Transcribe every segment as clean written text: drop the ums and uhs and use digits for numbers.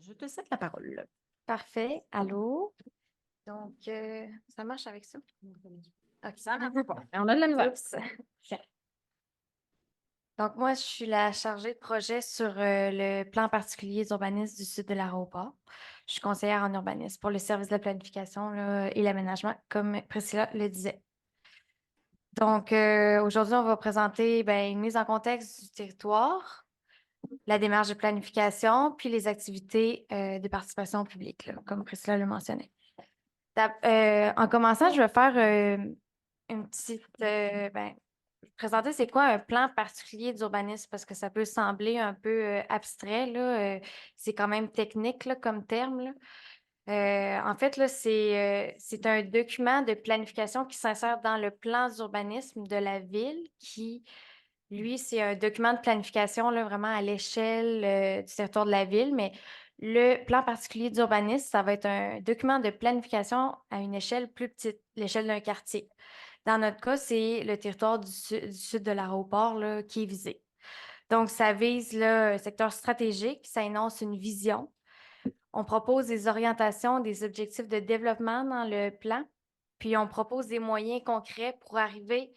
Je te cède la parole. Parfait. Allô? Donc, ça marche avec ça? OK. Ça marche pas. On a de la misère. Oups. Donc, moi, je suis la chargée de projet sur le plan particulier d'urbanisme du sud de l'aéroport. Je suis conseillère en urbanisme pour le service de la planification là, et l'aménagement, comme Priscilla le disait. Donc, aujourd'hui, on va présenter une mise en contexte du territoire, la démarche de planification, puis les activités de participation publique, là, comme Priscilla le mentionnait. En commençant, je vais faire une petite présenter c'est quoi un plan particulier d'urbanisme parce que ça peut sembler un peu abstrait, là. C'est quand même technique là, comme terme, là. En fait, là, c'est un document de planification qui s'insère dans le plan d'urbanisme de la ville qui, lui, c'est un document de planification là, vraiment à l'échelle du territoire de la ville, mais le plan particulier d'urbanisme, ça va être un document de planification à une échelle plus petite, l'échelle d'un quartier. Dans notre cas, c'est le territoire du sud de l'aéroport là, qui est visé. Donc, ça vise là, un secteur stratégique, ça énonce une vision. On propose des orientations, des objectifs de développement dans le plan, puis on propose des moyens concrets pour arriver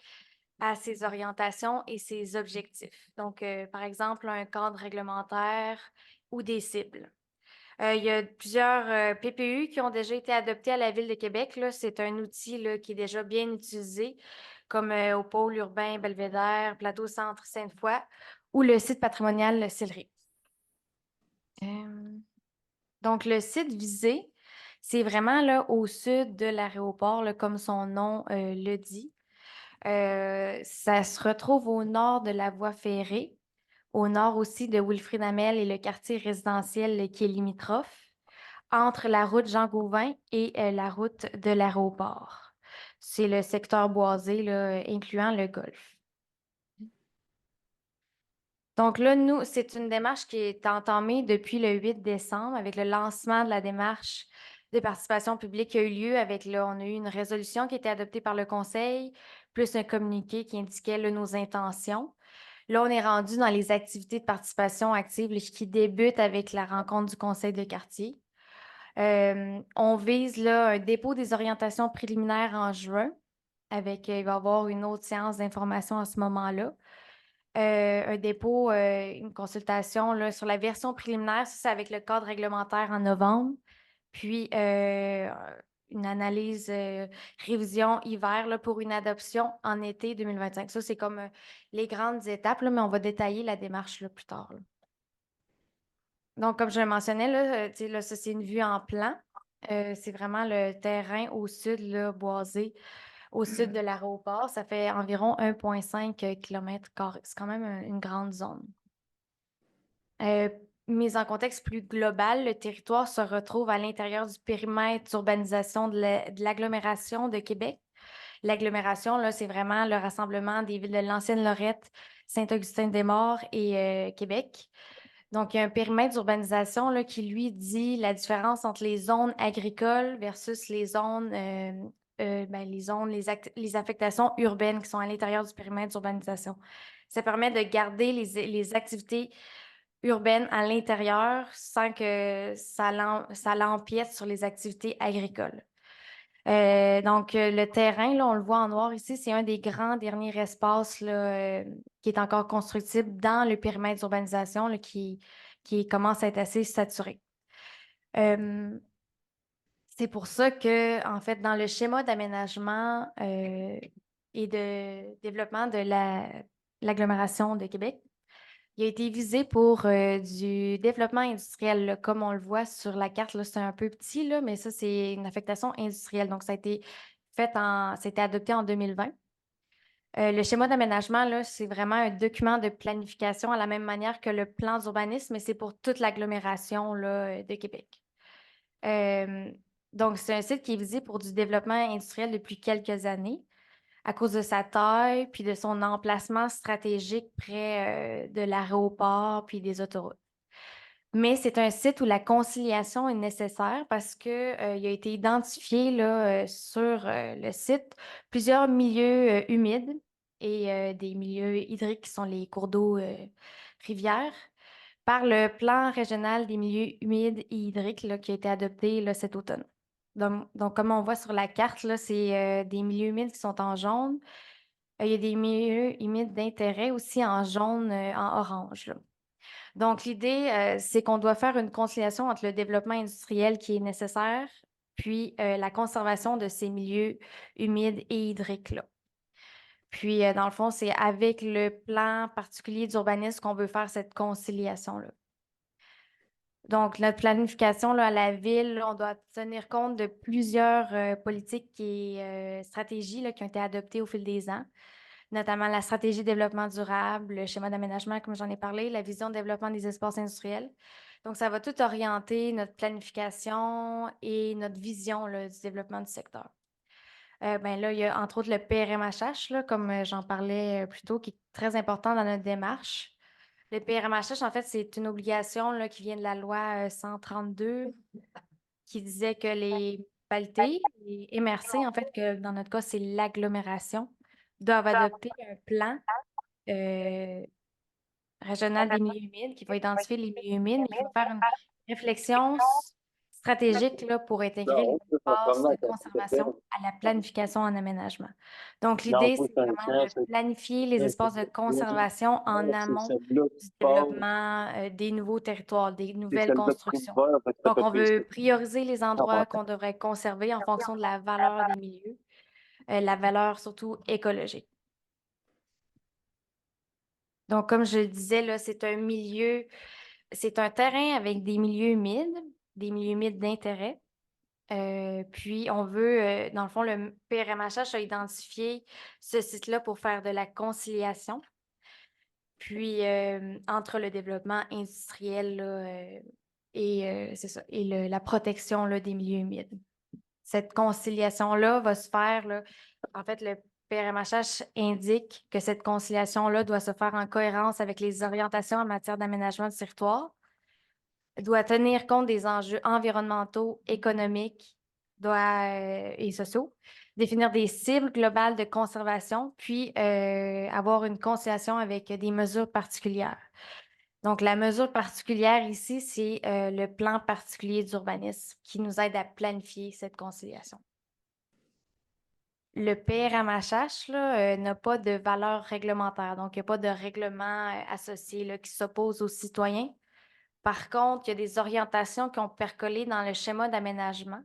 à ces orientations et ces objectifs. Donc, par exemple, un cadre réglementaire ou des cibles. Il y a plusieurs PPU qui ont déjà été adoptés à la Ville de Québec. Là. C'est un outil là, qui est déjà bien utilisé, comme au pôle urbain Belvédère, Plateau Centre Sainte-Foy ou le site patrimonial Sillery. Donc, le site visé, c'est vraiment là, au sud de l'aéroport, là, comme son nom le dit. Ça se retrouve au nord de la voie ferrée, au nord aussi de Wilfrid Hamel et le quartier résidentiel qui est limitrophe, entre la route Jean-Gauvin et la route de l'aéroport. C'est le secteur boisé, là, incluant le golfe. Donc là, nous, c'est une démarche qui est entamée depuis le 8 décembre avec le lancement de la démarche de participation publique qui a eu lieu avec, là, on a eu une résolution qui a été adoptée par le Conseil, plus un communiqué qui indiquait là, nos intentions. Là, on est rendu dans les activités de participation active là, qui débutent avec la rencontre du Conseil de quartier. On vise là, un dépôt des orientations préliminaires en juin avec, il va y avoir une autre séance d'information à ce moment-là. Un dépôt, une consultation là, sur la version préliminaire, ça, c'est avec le cadre réglementaire en novembre. Puis une analyse révision hiver là, pour une adoption en été 2025. Ça, c'est comme les grandes étapes, là, mais on va détailler la démarche là, plus tard, là. Donc, comme je le mentionnais, là, tu sais, là, ça, c'est une vue en plan. C'est vraiment le terrain au sud, là, boisé, au sud de l'aéroport. Ça fait environ 1,5 km². C'est quand même une grande zone. Mise en contexte plus global, le territoire se retrouve à l'intérieur du périmètre d'urbanisation de l'agglomération de Québec. L'agglomération, là, c'est vraiment le rassemblement des villes de l'ancienne Lorette, Saint-Augustin-des-Maures et Québec. Donc, il y a un périmètre d'urbanisation là, qui, lui, dit la différence entre les zones agricoles versus les zones, les affectations urbaines qui sont à l'intérieur du périmètre d'urbanisation. Ça permet de garder les activités urbaines à l'intérieur sans que ça l'empiète sur les activités agricoles. Donc, le terrain, là, on le voit en noir ici, c'est un des grands derniers espaces là, qui est encore constructible dans le périmètre d'urbanisation là, qui commence à être assez saturé. Euh, c'est pour ça que, en fait, dans le schéma d'aménagement et de développement de l'agglomération de Québec, il a été visé pour du développement industriel, là, comme on le voit sur la carte, là, c'est un peu petit, là, mais ça, c'est une affectation industrielle. Donc, ça a été ça a été adopté en 2020. Le schéma d'aménagement, là, c'est vraiment un document de planification à la même manière que le plan d'urbanisme, mais c'est pour toute l'agglomération là, de Québec. Euh, donc, c'est un site qui est visé pour du développement industriel depuis quelques années à cause de sa taille puis de son emplacement stratégique près de l'aéroport puis des autoroutes. Mais c'est un site où la conciliation est nécessaire parce que il a été identifié là, sur le site plusieurs milieux humides et des milieux hydriques qui sont les cours d'eau, rivières. par le plan régional des milieux humides et hydriques là, qui a été adopté là, cet automne. Donc, comme on voit sur la carte, là, c'est des milieux humides qui sont en jaune. Il y a des milieux humides d'intérêt aussi en jaune, en orange, là. Donc, l'idée, c'est qu'on doit faire une conciliation entre le développement industriel qui est nécessaire, puis la conservation de ces milieux humides et hydriques-là. Puis, dans le fond, c'est avec le plan particulier d'urbanisme qu'on veut faire cette conciliation-là. Donc, notre planification là, à la ville, là, on doit tenir compte de plusieurs politiques et stratégies là, qui ont été adoptées au fil des ans, notamment la stratégie de développement durable, le schéma d'aménagement, comme j'en ai parlé, la vision de développement des espaces industriels. Donc, ça va tout orienter notre planification et notre vision là, du développement du secteur. Ben là, il y a entre autres le PRMHH, là, comme j'en parlais plus tôt, qui est très important dans notre démarche. Le PRMHH, en fait, c'est une obligation là, qui vient de la loi 132 qui disait que les municipalités, les MRC, en fait, que dans notre cas, c'est l'agglomération, doivent adopter un plan euh, régional des milieux humides qui va identifier les milieux humides, mais qui va faire une réflexion stratégique là, pour intégrer les espaces de conservation à la planification en aménagement. Donc, l'idée, c'est vraiment de planifier les espaces de conservation en amont du développement des nouveaux territoires, des nouvelles constructions. Donc, on veut prioriser les endroits qu'on devrait conserver en fonction de la valeur des milieux, la valeur surtout écologique. Donc, comme je le disais, là, c'est un terrain avec des milieux humides d'intérêt. Puis, on veut, dans le fond, le PRMHH a identifié ce site-là pour faire de la conciliation. Puis, entre le développement industriel là, c'est ça, et la protection là, des milieux humides. Cette conciliation-là va se faire, là, en fait, le PRMHH indique que cette conciliation-là doit se faire en cohérence avec les orientations en matière d'aménagement du territoire, doit tenir compte des enjeux environnementaux, économiques et sociaux, définir des cibles globales de conservation, puis avoir une conciliation avec des mesures particulières. Donc, la mesure particulière ici, c'est le plan particulier d'urbanisme qui nous aide à planifier cette conciliation. Le PRMHH là, n'a pas de valeur réglementaire, donc il n'y a pas de règlement associé là, qui s'oppose aux citoyens. Par contre, il y a des orientations qui ont percolé dans le schéma d'aménagement.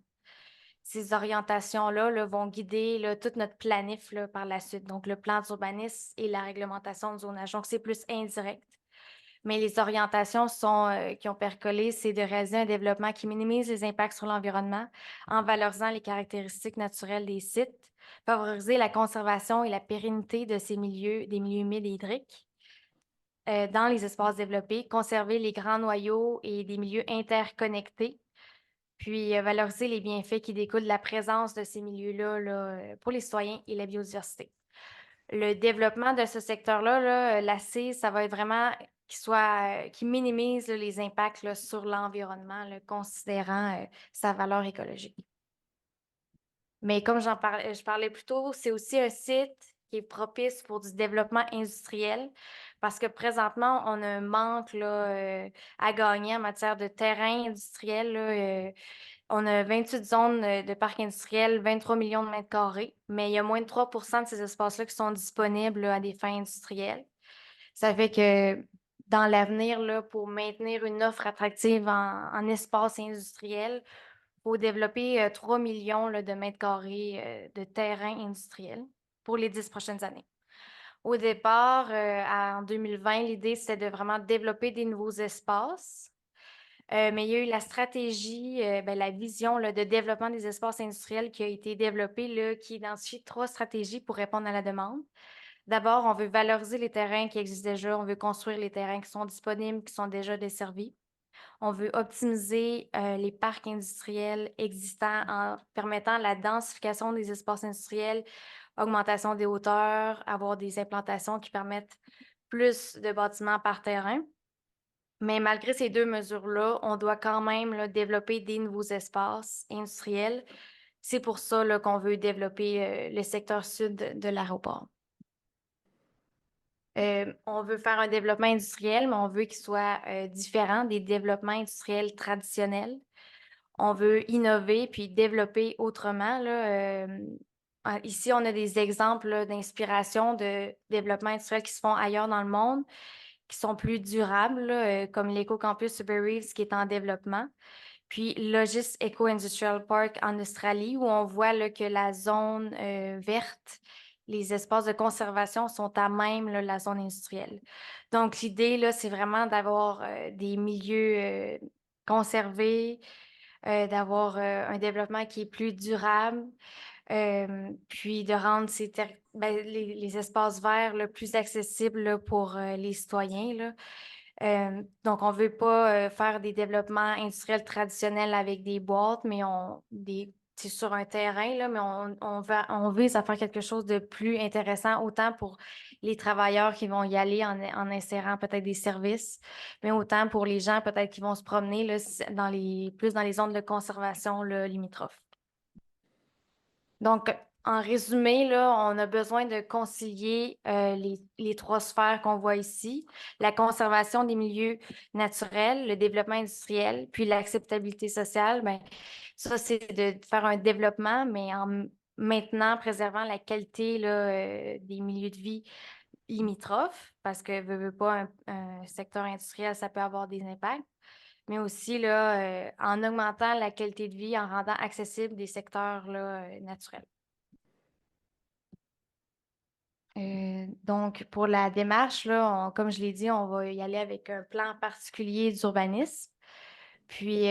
Ces orientations-là là, vont guider là, toute notre planif là, par la suite, donc le plan d'urbanisme et la réglementation de zonage. Donc, c'est plus indirect. Mais les orientations qui ont percolé, c'est de réaliser un développement qui minimise les impacts sur l'environnement en valorisant les caractéristiques naturelles des sites, favoriser la conservation et la pérennité de ces milieux, des milieux humides et hydriques dans les espaces développés, conserver les grands noyaux et des milieux interconnectés, puis valoriser les bienfaits qui découlent de la présence de ces milieux-là là, pour les citoyens et la biodiversité. Le développement de ce secteur-là, là, l'ACIS, ça va être vraiment qui minimise là, les impacts là, sur l'environnement, là, considérant sa valeur écologique. Mais comme je parlais plus tôt, c'est aussi un site qui est propice pour du développement industriel parce que présentement, on a un manque là, à gagner en matière de terrain industriel. Là, on a 28 zones de parcs industriels, 23 millions de mètres carrés, mais il y a moins de 3 de ces espaces-là qui sont disponibles là, à des fins industrielles. Ça fait que dans l'avenir, là, pour maintenir une offre attractive en espace industriel, il faut développer 3 millions là, de mètres carrés de terrain industriel pour les 10 prochaines années. Au départ, en 2020, l'idée, c'était de vraiment développer des nouveaux espaces. Mais il y a eu la stratégie, la vision là, de développement des espaces industriels qui a été développée, là, qui identifie 3 stratégies pour répondre à la demande. D'abord, on veut valoriser les terrains qui existent déjà, on veut construire les terrains qui sont disponibles, qui sont déjà desservis. On veut optimiser les parcs industriels existants en permettant la densification des espaces industriels, augmentation des hauteurs, avoir des implantations qui permettent plus de bâtiments par terrain. Mais malgré ces 2 mesures-là, on doit quand même là, développer des nouveaux espaces industriels. C'est pour ça là, qu'on veut développer le secteur sud de l'aéroport. On veut faire un développement industriel, mais on veut qu'il soit différent des développements industriels traditionnels. On veut innover puis développer autrement, là. Ici, on a des exemples là, d'inspiration de développement industriel qui se font ailleurs dans le monde, qui sont plus durables, là, comme l'Eco-Campus Super Reeves qui est en développement. Puis Logis Eco-Industrial Park en Australie, où on voit là, que la zone verte, les espaces de conservation sont à même là, la zone industrielle. Donc, l'idée, là, c'est vraiment d'avoir des milieux conservés, d'avoir un développement qui est plus durable, puis de rendre les espaces verts là, plus accessibles là, pour les citoyens, là. Donc, on ne veut pas faire des développements industriels traditionnels avec des boîtes, mais c'est sur un terrain, là, mais on vise à faire quelque chose de plus intéressant, autant pour les travailleurs qui vont y aller en insérant peut-être des services, mais autant pour les gens peut-être qui vont se promener là, plus dans les zones de conservation là, limitrophes. Donc, en résumé, là, on a besoin de concilier les trois sphères qu'on voit ici, la conservation des milieux naturels, le développement industriel, puis l'acceptabilité sociale. Ben, ça, c'est de faire un développement, mais en maintenant préservant la qualité là, des milieux de vie limitrophes, parce que veut pas un secteur industriel, ça peut avoir des impacts, mais aussi là, en augmentant la qualité de vie, en rendant accessibles des secteurs là, naturels. Donc, pour la démarche, là, comme je l'ai dit, on va y aller avec un plan particulier d'urbanisme. Puis,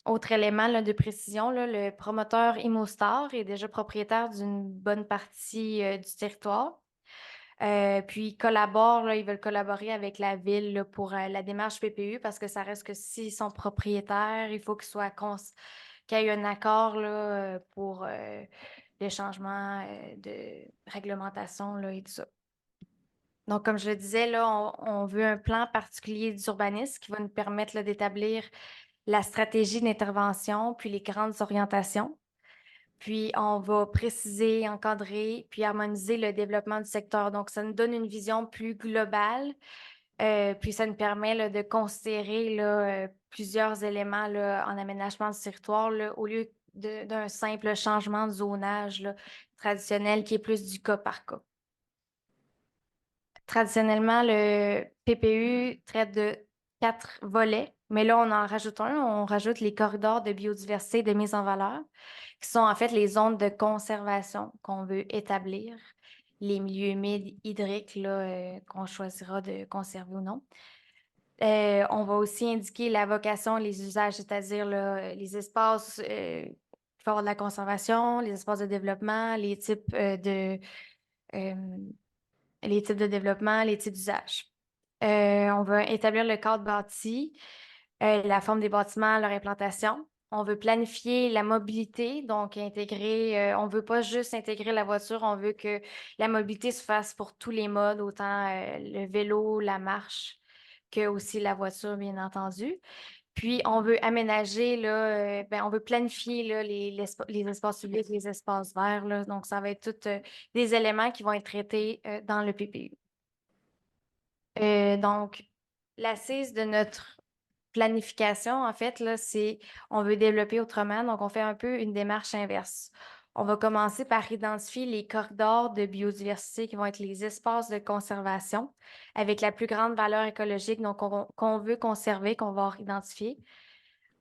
autre élément là, de précision, là, le promoteur ImmoStar est déjà propriétaire d'une bonne partie du territoire. Puis, ils veulent collaborer avec la ville là, pour la démarche PPU parce que ça reste que s'ils sont propriétaires, il faut qu'il y ait un accord là, pour le changement de réglementation là, et tout ça. Donc, comme je le disais, là, on veut un plan particulier d'urbanisme qui va nous permettre là, d'établir la stratégie d'intervention, puis les grandes orientations. Puis, on va préciser, encadrer, puis harmoniser le développement du secteur. Donc, ça nous donne une vision plus globale. Puis, ça nous permet là, de considérer là, plusieurs éléments là, en aménagement du territoire là, au lieu d'un simple changement de zonage là, traditionnel qui est plus du cas par cas. Traditionnellement, le PPU traite de 4 volets, mais là, on en rajoute un. On rajoute les corridors de biodiversité et de mise en valeur, qui sont en fait les zones de conservation qu'on veut établir, les milieux humides hydriques là, qu'on choisira de conserver ou non. On va aussi indiquer la vocation, les usages, c'est-à-dire là, les espaces qui font de la conservation, les espaces de développement, euh, les types de développement, les types d'usages. On va établir le cadre bâti, la forme des bâtiments, leur implantation. On veut planifier la mobilité, donc on ne veut pas juste intégrer la voiture, on veut que la mobilité se fasse pour tous les modes, autant le vélo, la marche, que aussi la voiture, bien entendu. Puis, on veut aménager, là, on veut planifier là, les espaces publics, les espaces verts. Là. Donc, ça va être tous des éléments qui vont être traités dans le PPU. Donc, l'assise de notre planification, en fait, là, c'est on veut développer autrement. Donc, on fait un peu une démarche inverse. On va commencer par identifier les corridors de biodiversité qui vont être les espaces de conservation avec la plus grande valeur écologique, donc qu'on veut conserver, qu'on va identifier.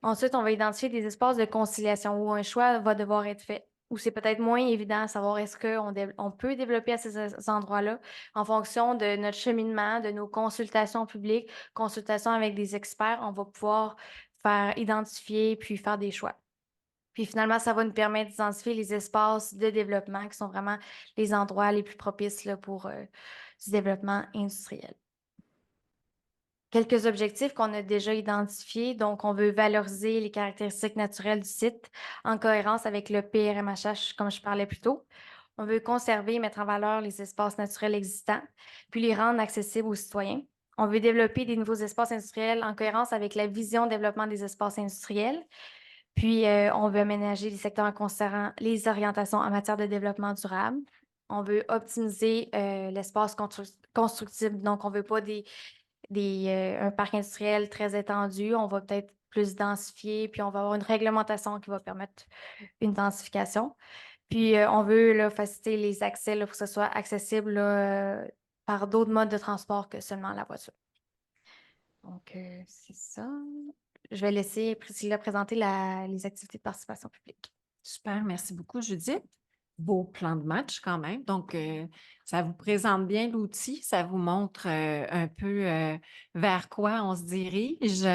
Ensuite, on va identifier des espaces de conciliation où un choix va devoir être fait, où c'est peut-être moins évident à savoir est-ce qu'on peut développer à ces endroits-là en fonction de notre cheminement, de nos consultations publiques, consultations avec des experts. On va pouvoir faire identifier puis faire des choix. Puis finalement, ça va nous permettre d'identifier les espaces de développement qui sont vraiment les endroits les plus propices là, pour du développement industriel. Quelques objectifs qu'on a déjà identifiés. Donc, on veut valoriser les caractéristiques naturelles du site en cohérence avec le PRMHH, comme je parlais plus tôt. On veut conserver et mettre en valeur les espaces naturels existants, puis les rendre accessibles aux citoyens. On veut développer des nouveaux espaces industriels en cohérence avec la vision de développement des espaces industriels. Puis, on veut aménager les secteurs en considérant les orientations en matière de développement durable. On veut optimiser l'espace constructible. Donc, on veut pas un parc industriel très étendu. On va peut-être plus densifier, puis on va avoir une réglementation qui va permettre une densification. Puis, on veut là, faciliter les accès là, pour que ce soit accessible là, par d'autres modes de transport que seulement la voiture. Donc, c'est ça. Je vais laisser Priscilla présenter les activités de participation publique. Super, merci beaucoup, Judith. Beau plan de match quand même. Donc, ça vous présente bien l'outil, ça vous montre un peu vers quoi on se dirige.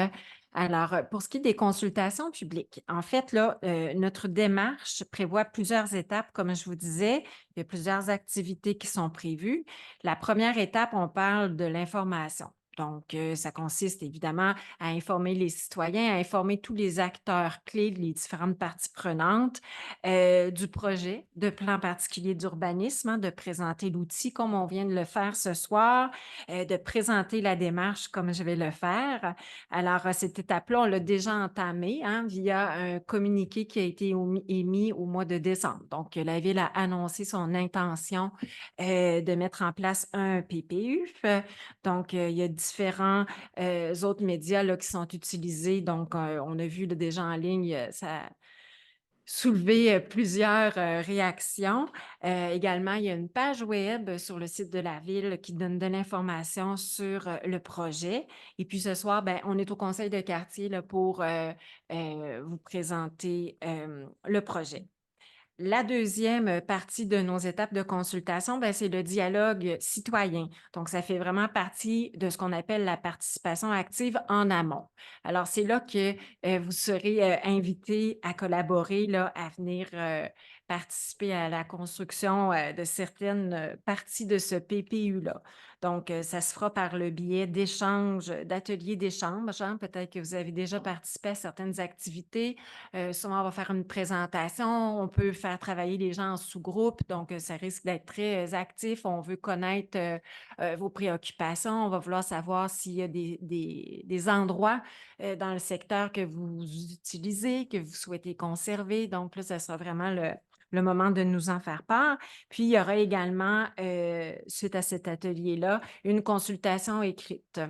Alors, pour ce qui est des consultations publiques, en fait, là, notre démarche prévoit plusieurs étapes, comme je vous disais. Il y a plusieurs activités qui sont prévues. La première étape, on parle de l'information. Donc, ça consiste évidemment à informer les citoyens, à informer tous les acteurs clés, les différentes parties prenantes du projet de plan particulier d'urbanisme, hein, de présenter l'outil comme on vient de le faire ce soir, de présenter la démarche comme je vais le faire. Alors, cette étape-là, on l'a déjà entamée hein, via un communiqué qui a été émis au mois de décembre. Donc, la Ville a annoncé son intention de mettre en place un PPU. Donc, il y a différents autres médias là, qui sont utilisés. Donc, on a vu là, déjà en ligne, ça soulevé plusieurs réactions. Également, il y a une page web sur le site de la Ville qui donne de l'information sur le projet. Et puis ce soir, ben, on est au conseil de quartier là, pour vous présenter le projet. La deuxième partie de nos étapes de consultation, ben, c'est le dialogue citoyen. Donc, ça fait vraiment partie de ce qu'on appelle la participation active en amont. Alors, c'est là que vous serez invité à collaborer, là, à venir participer à la construction de certaines parties de ce PPU-là. Donc, ça se fera par le biais d'échanges, d'ateliers d'échange. Hein. Peut-être que vous avez déjà participé à certaines activités. Souvent, on va faire une présentation. On peut faire travailler les gens en sous-groupe. Donc, ça risque d'être très actif. On veut connaître vos préoccupations. On va vouloir savoir s'il y a des endroits dans le secteur que vous utilisez, que vous souhaitez conserver. Donc, là, ça sera vraiment le moment de nous en faire part. Puis, il y aura également, suite à cet atelier-là, une consultation écrite.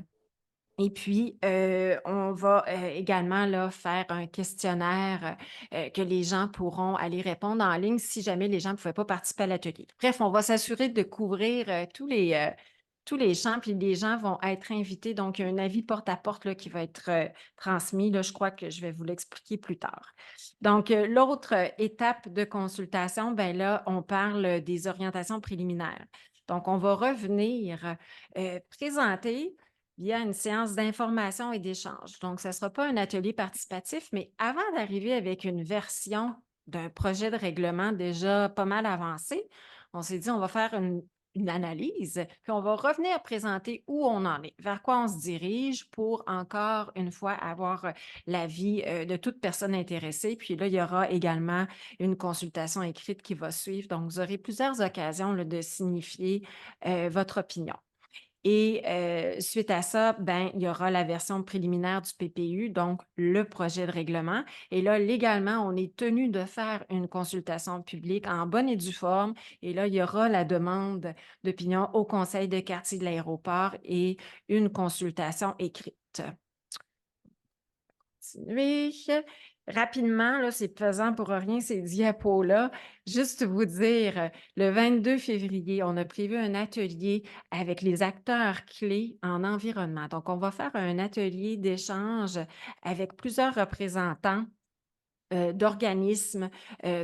Et puis, on va également là, faire un questionnaire que les gens pourront aller répondre en ligne si jamais les gens ne pouvaient pas participer à l'atelier. Bref, on va s'assurer de couvrir tous les champs, puis les gens vont être invités. Donc, il y a un avis porte-à-porte là, qui va être transmis. Là, je crois que je vais vous l'expliquer plus tard. Donc, l'autre étape de consultation, ben là, on parle des orientations préliminaires. Donc, on va revenir présenter via une séance d'information et d'échange. Donc, ce ne sera pas un atelier participatif, mais avant d'arriver avec une version d'un projet de règlement déjà pas mal avancé, on s'est dit on va faire une analyse, puis on va revenir présenter où on en est, vers quoi on se dirige pour encore une fois avoir l'avis de toute personne intéressée. Puis là, il y aura également une consultation écrite qui va suivre. Donc, vous aurez plusieurs occasions là, de signifier votre opinion. Et suite à ça, ben, il y aura la version préliminaire du PPU, donc le projet de règlement. Et là, légalement, on est tenu de faire une consultation publique en bonne et due forme. Et là, il y aura la demande d'opinion au conseil de quartier de l'aéroport et une consultation écrite. Continuer. Rapidement, là, c'est pesant pour rien ces diapos-là. Juste vous dire, le 22 février, on a prévu un atelier avec les acteurs clés en environnement. Donc, on va faire un atelier d'échange avec plusieurs représentants d'organismes.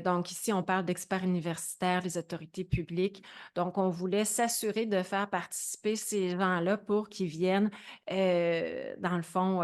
Donc, ici, on parle d'experts universitaires, des autorités publiques. Donc, on voulait s'assurer de faire participer ces gens-là pour qu'ils viennent, dans le fond,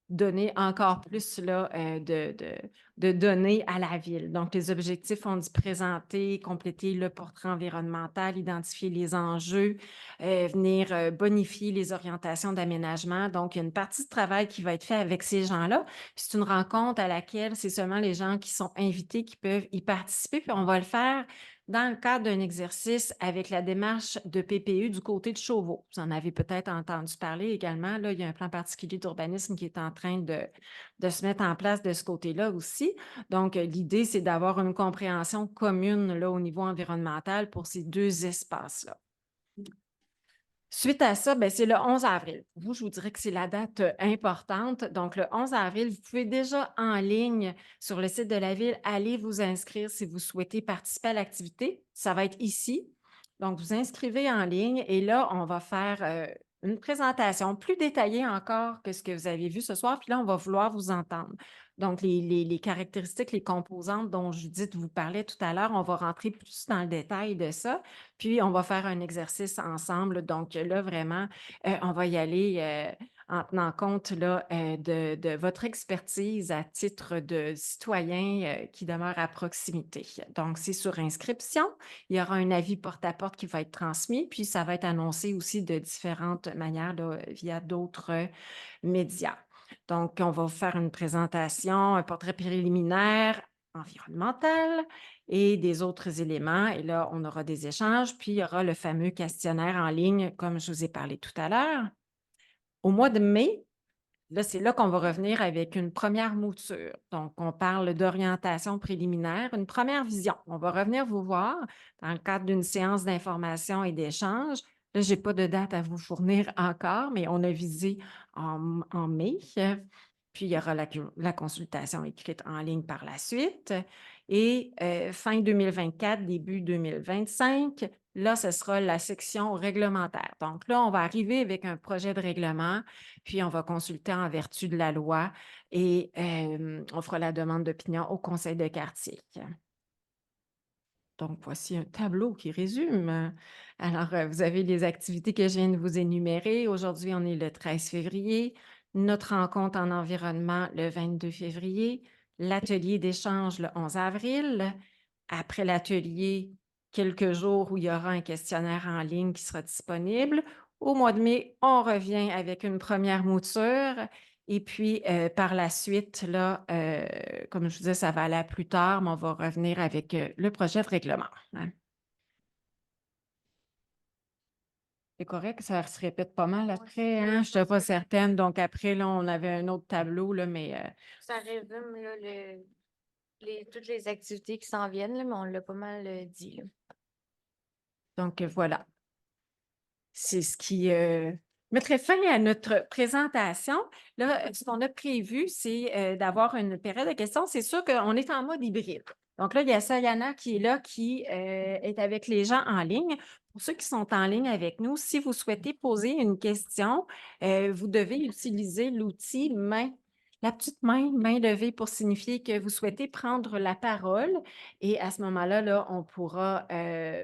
donner encore plus là, de données à la ville. Donc, les objectifs ont dû présenter, compléter le portrait environnemental, identifier les enjeux, venir bonifier les orientations d'aménagement. Donc, il y a une partie de travail qui va être faite avec ces gens-là. C'est une rencontre à laquelle c'est seulement les gens qui sont invités qui peuvent y participer. Puis, on va le faire dans le cadre d'un exercice avec la démarche de PPU du côté de Chauveau. Vous en avez peut-être entendu parler également. Là, il y a un plan particulier d'urbanisme qui est en train de se mettre en place de ce côté-là aussi. ici. Donc, l'idée, c'est d'avoir une compréhension commune là, au niveau environnemental pour ces deux espaces-là. Suite à ça, c'est le 11 avril. Vous, je vous dirais que c'est la date importante. Donc, le 11 avril, vous pouvez déjà en ligne sur le site de la Ville aller vous inscrire si vous souhaitez participer à l'activité. Ça va être ici. Donc, vous inscrivez en ligne et là, on va faire une présentation plus détaillée encore que ce que vous avez vu ce soir. Puis là, on va vouloir vous entendre. Donc, les caractéristiques, les composantes dont Judith vous parlait tout à l'heure, on va rentrer plus dans le détail de ça. Puis, on va faire un exercice ensemble. Donc, là, vraiment, on va y aller en tenant compte là, de votre expertise à titre de citoyen qui demeure à proximité. Donc, c'est sur inscription. Il y aura un avis porte-à-porte qui va être transmis, puis ça va être annoncé aussi de différentes manières là, via d'autres médias. Donc, on va vous faire une présentation, un portrait préliminaire environnemental et des autres éléments. Et là, on aura des échanges, puis il y aura le fameux questionnaire en ligne, comme je vous ai parlé tout à l'heure. Au mois de mai, là, c'est là qu'on va revenir avec une première mouture. Donc, on parle d'orientation préliminaire, une première vision. On va revenir vous voir dans le cadre d'une séance d'information et d'échange. Là, je n'ai pas de date à vous fournir encore, mais on a visé en mai. Puis, il y aura la consultation écrite en ligne par la suite. Et fin 2024, début 2025, là, ce sera la section réglementaire. Donc là, on va arriver avec un projet de règlement, puis on va consulter en vertu de la loi et on fera la demande d'opinion au conseil de quartier. Donc, voici un tableau qui résume. Alors, vous avez les activités que je viens de vous énumérer. Aujourd'hui, on est le 13 février. Notre rencontre en environnement le 22 février. L'atelier d'échange le 11 avril. Après l'atelier, quelques jours où il y aura un questionnaire en ligne qui sera disponible. Au mois de mai, on revient avec une première mouture. Et puis, par la suite, là, comme je vous disais, ça va aller à plus tard, mais on va revenir avec le projet de règlement. Hein. C'est correct, ça se répète pas mal après, hein? Je ne suis pas certaine. Donc, après, là, on avait un autre tableau, là, mais Ça résume là, toutes les activités qui s'en viennent, là, mais on l'a pas mal dit. Là. donc voilà. C'est ce qui mettrait fin à notre présentation. Là, ce qu'on a prévu, c'est d'avoir une période de questions. C'est sûr qu'on est en mode hybride. Donc là, il y a Sayana qui est là, qui est avec les gens en ligne. Pour ceux qui sont en ligne avec nous, si vous souhaitez poser une question, vous devez utiliser l'outil main. La petite main levée pour signifier que vous souhaitez prendre la parole. Et à ce moment-là, là, on pourra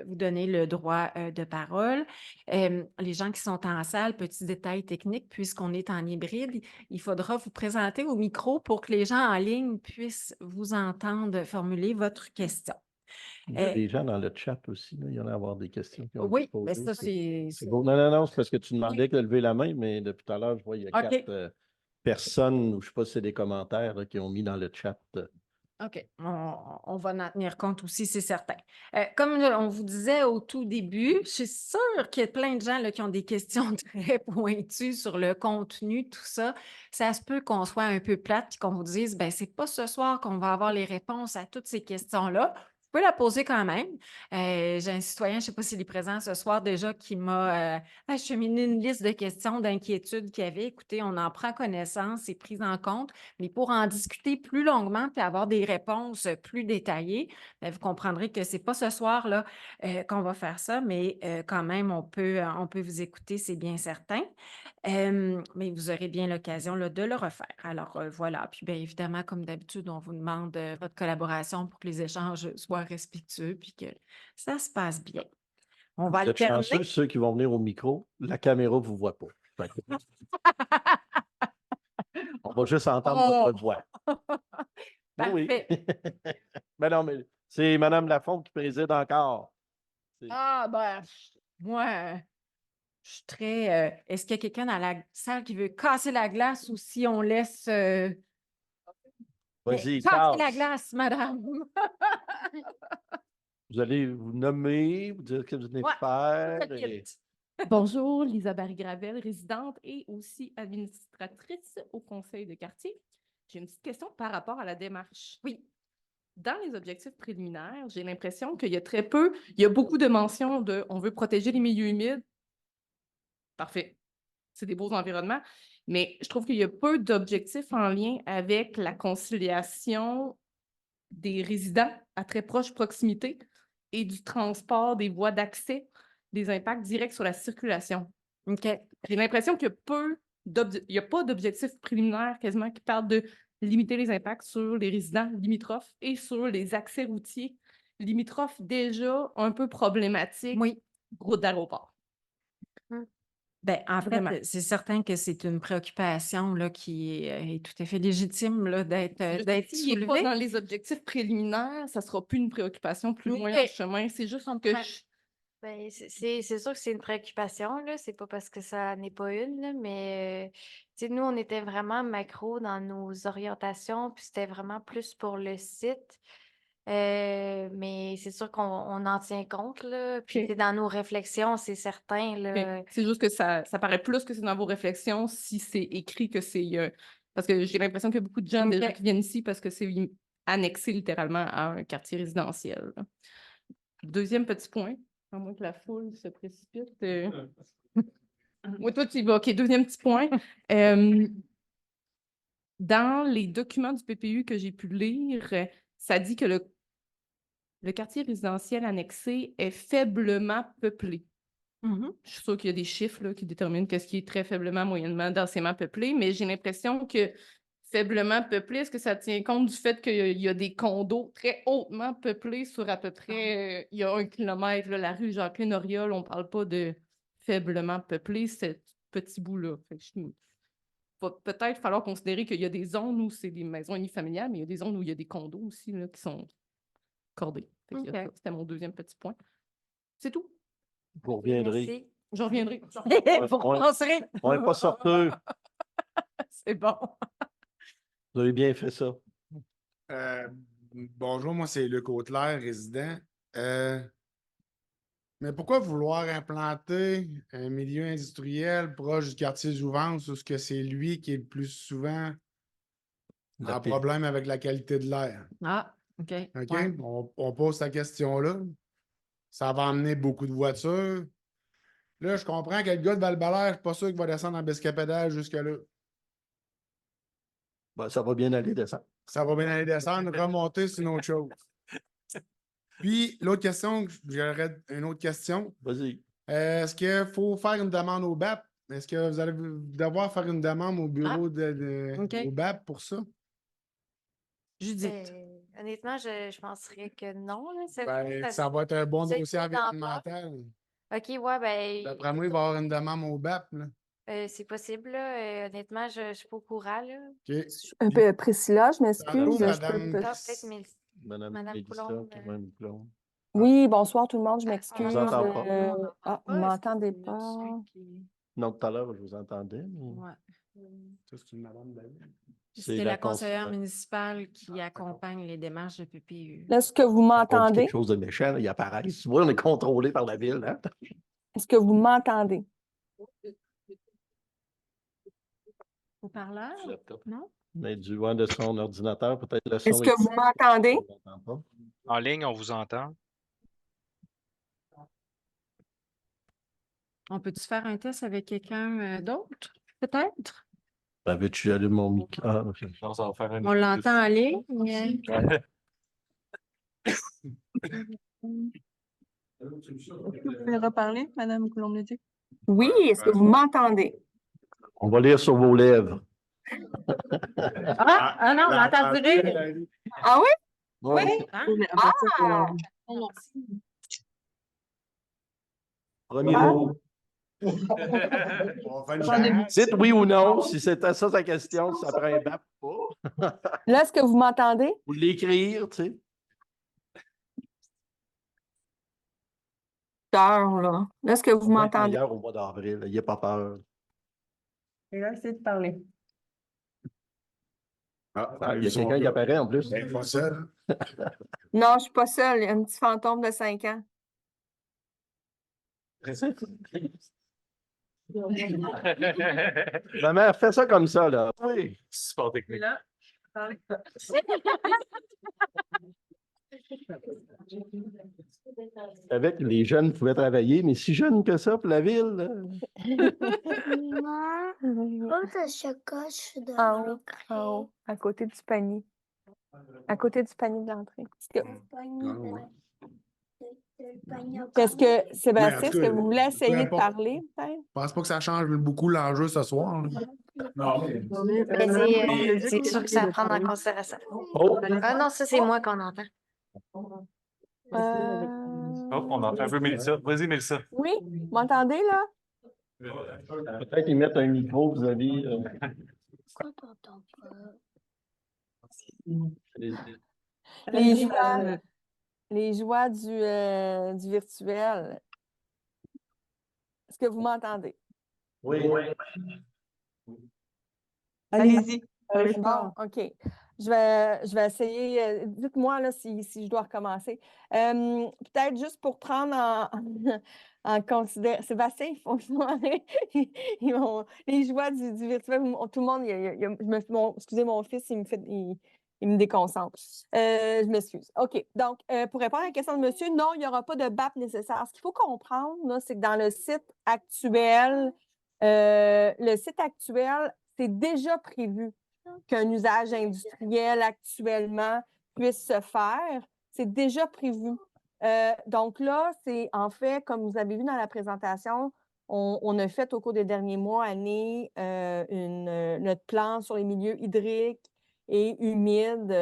vous donner le droit de parole. Les gens qui sont en salle, petit détail technique, puisqu'on est en hybride, il faudra vous présenter au micro pour que les gens en ligne puissent vous entendre formuler votre question. Il y a des gens dans le chat aussi, là. Il y en a à avoir des questions qui ont Oui, été posées. mais ça, c'est... C'est beau. Non, c'est parce que tu demandais de lever la main, mais depuis tout à l'heure, je vois qu'il y a OK. 4 personnes, ou je ne sais pas si c'est des commentaires, là, qui ont mis dans le chat. OK, on va en tenir compte aussi, c'est certain. Comme on vous disait au tout début, je suis sûre qu'il y a plein de gens là, qui ont des questions très pointues sur le contenu, tout ça. Ça se peut qu'on soit un peu plate et qu'on vous dise, ben c'est pas ce soir qu'on va avoir les réponses à toutes ces questions-là. Vous pouvez la poser quand même. J'ai un citoyen, je ne sais pas s'il est présent ce soir déjà, qui m'a acheminé une liste de questions, d'inquiétudes qu'il y avait. Écoutez, on en prend connaissance, c'est pris en compte. Mais pour en discuter plus longuement et avoir des réponses plus détaillées, bien, vous comprendrez que ce n'est pas ce soir-là qu'on va faire ça, mais quand même, on peut vous écouter, c'est bien certain. Mais vous aurez bien l'occasion là, de le refaire. Alors voilà. Puis bien évidemment, comme d'habitude, on vous demande votre collaboration pour que les échanges soient respectueux puis que ça se passe bien. On va Vous êtes alterner. chanceux, ceux qui vont venir au micro, la caméra ne vous voit pas. On va juste entendre votre voix. Oui. Parfait. Ben non, mais c'est Mme Lafont qui préside encore. Ah, ben, moi, je suis très. Est-ce qu'il y a quelqu'un dans la salle qui veut casser la glace ou si on laisse. Vas-y, Casser la casse. glace, madame! Vous allez vous nommer, vous dire ce que vous venez Ouais, faire. ça quitte. Bonjour, Lisa Barry-Gravel, résidente et aussi administratrice au conseil de quartier. J'ai une petite question par rapport à la démarche. Oui. Dans les objectifs préliminaires, j'ai l'impression qu'il y a très peu, il y a beaucoup de mentions de on veut protéger les milieux humides. Parfait. C'est des beaux environnements. Mais je trouve qu'il y a peu d'objectifs en lien avec la conciliation des résidents à très proche proximité et du transport des voies d'accès, des impacts directs sur la circulation. OK. J'ai l'impression qu'il y a il n'y a pas d'objectifs préliminaires quasiment qui parlent de limiter les impacts sur les résidents limitrophes et sur les accès routiers limitrophes déjà un peu problématiques, Oui. route d'aéroport. Ben, en Vraiment. fait, c'est certain que c'est une préoccupation là, qui est tout à fait légitime là, d'être S'il n'est pas soulevée. dans les objectifs préliminaires, ça ne sera plus une préoccupation plus loin OK. en chemin. C'est juste que comprends. Ben, c'est sûr que c'est une préoccupation, là. C'est pas parce que ça n'est pas une, là, mais tu sais, nous, on était vraiment macro dans nos orientations, puis c'était vraiment plus pour le site. Mais c'est sûr qu'on en tient compte, là. Puis OK. c'est dans nos réflexions, c'est certain, là. OK. C'est juste que ça paraît plus que c'est dans vos réflexions si c'est écrit que c'est... parce que j'ai l'impression qu'il y a beaucoup de gens déjà OK. qui viennent ici parce que c'est annexé littéralement à un quartier résidentiel. Là. Deuxième petit point, à moins que la foule se précipite. Oui, toi, tu y vas. OK, deuxième petit point. Dans les documents du PPU que j'ai pu lire, ça dit que le quartier résidentiel annexé est faiblement peuplé. Mhm. Je suis sûre qu'il y a des chiffres là, qui déterminent qu'est-ce qui est très faiblement, moyennement, densément peuplé, mais j'ai l'impression que faiblement peuplé, est-ce que ça tient compte du fait qu'il y a des condos très hautement peuplés sur à peu près, il y a 1 kilomètre, là, la rue Jacqueline-Auriol, on ne parle pas de faiblement peuplé, ce petit bout-là. Fait que va peut-être falloir considérer qu'il y a des zones où c'est des maisons unifamiliales, mais il y a des zones où il y a des condos aussi là, qui sont cordés. Fait qu'il y a OK. ça. C'était mon deuxième petit point. C'est tout. Vous reviendrez. Merci. J'en reviendrai. Vous repenserez. On n'est pas sorteux. C'est bon. Vous avez bien fait ça. Bonjour, moi c'est Luc Auclair, résident. Mais pourquoi vouloir implanter un milieu industriel proche du quartier Jouvence où que c'est lui qui est le plus souvent La en pire. problème avec la qualité de l'air? Ah, OK. OK? Ouais. On pose cette question-là. Ça va amener beaucoup de voitures. Là, je comprends que le gars de Val-Belair, je ne suis pas sûr qu'il va descendre en Bescapédale jusque-là. Ben, ça va bien aller descendre. Ça va bien aller descendre, remonter, c'est une autre chose. Puis, l'autre question, j'aurais une autre question. Vas-y. Est-ce qu'il faut faire une demande au BAP? Est-ce que vous allez devoir faire une demande au bureau OK. au BAP pour ça? Judith. Honnêtement, je penserais que non, là. Ben, ça va être un bon c'est dossier le taux d'emploi. environnemental. OK, ouais, ben, D'après moi, il va y avoir une demande au BAP. Là. c'est possible, là. Honnêtement, je ne suis pas au courant, là. OK. Priscilla, je Tantôt, m'excuse. madame- Peut-être Madame Madame Mélissa, Coulombe, quand même, Coulombe. Oui, bonsoir tout le monde, je on m'excuse. m'entend pas. Vous m'entendez pas? Non, tout à l'heure, je vous entendais. Mais Ouais. Ça, c'est une madame David. C'est la conseillère municipale qui accompagne les démarches de PPU. Est-ce que vous Ça compte m'entendez? quelque chose de méchant, là, il apparaît. Tu vois, on est contrôlé par la ville. Hein? Est-ce que vous m'entendez? Au parleur? Non? Mais du loin de son ordinateur, peut-être le son. Est-ce que vous m'entendez? On l'entend pas. En ligne, on vous entend. On peut-tu faire un test avec quelqu'un d'autre, peut-être? Ben, veux-tu allumer mon micro? Ah, ok. Je pense qu'on va faire une On l'entend en ligne. mais- Vous pouvez reparler, Madame Coulombe-Léduc? Oui, est-ce que vous m'entendez? On va lire sur vos lèvres. Ah non, on a entendu rire. Ah oui? Oui. Hein? Premier Ah. mot. On va faire une chance. Dites oui ou non, si c'était ça sa question, si ça prend un BAP ou pas. Là, est-ce que vous m'entendez? Ou l'écrire, tu sais. Peur, là. Là, est-ce que vous On va être m'entendez? meilleur au mois d'avril. N'ayez pas peur. Et là, essayez de parler. Ah, il y a quelqu'un qui apparaît en plus. Ben, pas seul. Non, je suis pas seule. Il y a un petit fantôme de 5 ans. Maman, fais ça comme ça, là. Oui. Support technique. Là, Je savais que les jeunes pouvaient travailler, mais si jeunes que ça pour la ville. En haut, à côté du panier. À côté du panier de l'entrée. Est-ce que, Sébastien, tout est-ce que cas, vous voulez essayer de importe. parler, peut-être? Je pense pas que ça change beaucoup l'enjeu ce soir, là. Mais c'est sûr que ça va prendre en considération. Oh, Ah non, ça, c'est moi qu'on entend. Oh, on entend un peu Mélissa. Vas-y, Mélissa. Oui, vous m'entendez, là? peut-être qu'ils mettent un micro, vous avez. Les joies du virtuel. Est-ce que vous m'entendez? Oui. Allez-y. Bon, OK. Je vais essayer. Dites-moi là, si je dois recommencer. Peut-être juste pour prendre en considération. Sébastien, ils font les joies du virtuel. Tout le monde, excusez mon fils, il me déconcentre. Je m'excuse. OK. Donc, pour répondre à la question de monsieur, non, il n'y aura pas de BAP nécessaire. Ce qu'il faut comprendre, là, c'est que dans le site actuel, c'est déjà prévu qu'un usage industriel actuellement puisse se faire. C'est déjà prévu. Donc là, c'est en fait, comme vous avez vu dans la présentation, on a fait au cours des derniers mois, années, notre plan sur les milieux hydriques et humides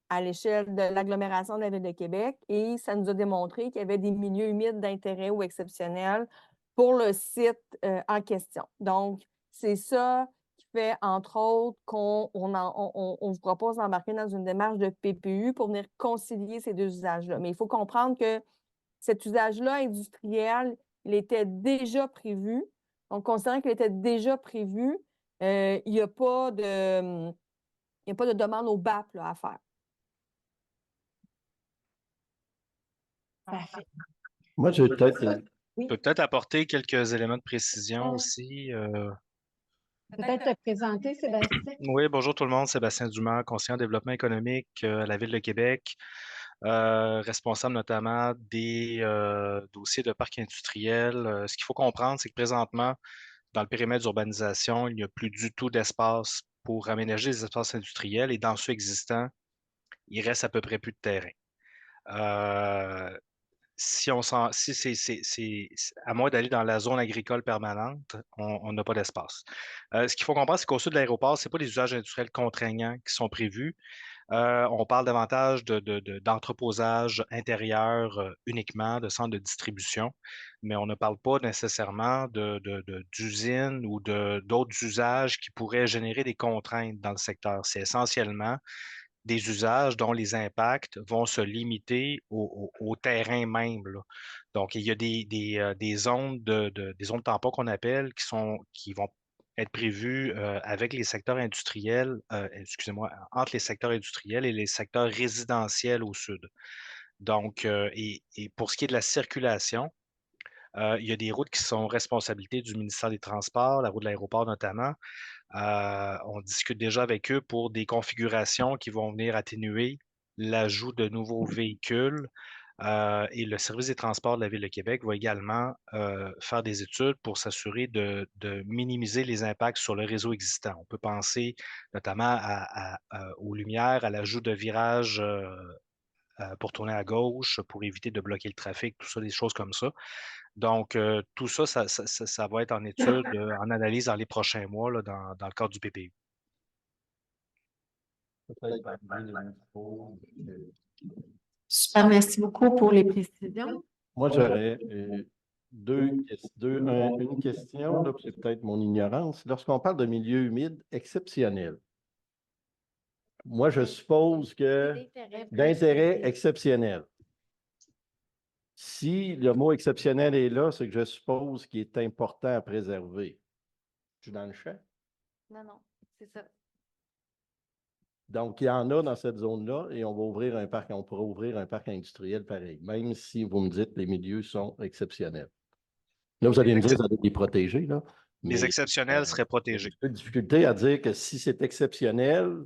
à l'échelle de l'agglomération de la Ville de Québec. Et ça nous a démontré qu'il y avait des milieux humides d'intérêt ou exceptionnels pour le site en question. Donc, c'est ça qui fait, entre autres, qu'on vous propose d'embarquer dans une démarche de PPU pour venir concilier ces deux usages-là. Mais il faut comprendre que cet usage-là industriel, il était déjà prévu. Donc, considérant qu'il était déjà prévu, il n'y a pas de demande au BAP là, à faire. Moi, je vais peut-être. Je peux peut-être apporter quelques éléments de précision aussi. Peut-être te présenter, Sébastien. Oui, bonjour tout le monde. Sébastien Dumas, conseiller en développement économique à la Ville de Québec, responsable notamment des dossiers de parcs industriels. Ce qu'il faut comprendre, c'est que présentement, dans le périmètre d'urbanisation, il n'y a plus du tout d'espace pour aménager les espaces industriels et dans ceux existants, il reste à peu près plus de terrain. Si à moins d'aller dans la zone agricole permanente, on n'a pas d'espace. Ce qu'il faut comprendre, c'est qu'au sud de l'aéroport, ce n'est pas des usages industriels contraignants qui sont prévus. On parle davantage d'entreposage intérieur uniquement, de centres de distribution, mais on ne parle pas nécessairement d'usines ou d'autres usages qui pourraient générer des contraintes dans le secteur. C'est essentiellement des usages dont les impacts vont se limiter au terrain même, là. Donc, il y a des zones des zones tampons qu'on appelle qui vont être prévues avec les secteurs industriels, excusez-moi, entre les secteurs industriels et les secteurs résidentiels au sud. Donc, et pour ce qui est de la circulation, il y a des routes qui sont responsabilité du ministère des Transports, la route de l'aéroport notamment. On discute déjà avec eux pour des configurations qui vont venir atténuer l'ajout de nouveaux véhicules. Et le service des transports de la Ville de Québec va également faire des études pour s'assurer de minimiser les impacts sur le réseau existant. On peut penser notamment aux lumières, à l'ajout de virages pour tourner à gauche, pour éviter de bloquer le trafic, tout ça, des choses comme ça. Donc, tout ça, ça va être en étude, en analyse dans les prochains mois, là, dans le cadre du PPU. Super, merci beaucoup pour les précisions. Moi, j'aurais une question, là, c'est peut-être mon ignorance. Lorsqu'on parle de milieu humide exceptionnel, moi, je suppose que d'intérêt exceptionnel. Si le mot exceptionnel est là, c'est que je suppose qu'il est important à préserver. Je suis dans le champ? Non, c'est ça. Donc, il y en a dans cette zone-là et on pourra ouvrir un parc industriel pareil, même si vous me dites que les milieux sont exceptionnels. Là, vous allez me dire que vous allez les protéger, là. Les exceptionnels seraient protégés. J'ai un peu de difficulté à dire que si c'est exceptionnel,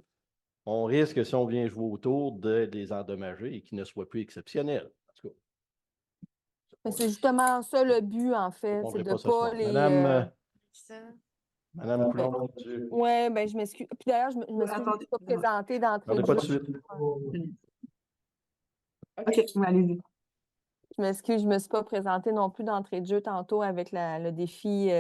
on risque, si on vient jouer autour, de les endommager et qu'ils ne soient plus exceptionnels. En tout cas, Mais c'est justement ça le but, en fait, on c'est ne de pas ce pas soir. les... Madame Coulombe-Duc. Oui, ben, je m'excuse. Puis d'ailleurs, je m'excuse, je ne me suis pas présentée d'entrée Attendez de pas de jeu. suite. OK, allez-y. Je m'excuse, je ne me suis pas présentée non plus d'entrée de jeu tantôt avec le défi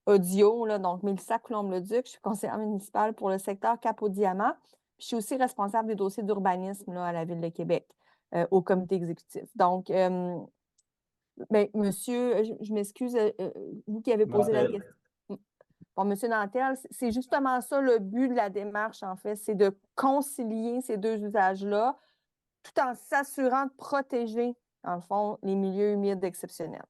audio. Là. Donc, Mélissa Coulombe-Leduc, je suis conseillère municipale pour le secteur Cap-au-Diamant. Je suis aussi responsable des dossiers d'urbanisme là, à la Ville de Québec, au comité exécutif. Donc, ben, monsieur, je m'excuse, vous qui avez posé la Nantel. question. Bon, monsieur Nantel, c'est justement ça le but de la démarche, en fait, c'est de concilier ces deux usages-là tout en s'assurant de protéger, dans le fond, les milieux humides exceptionnels.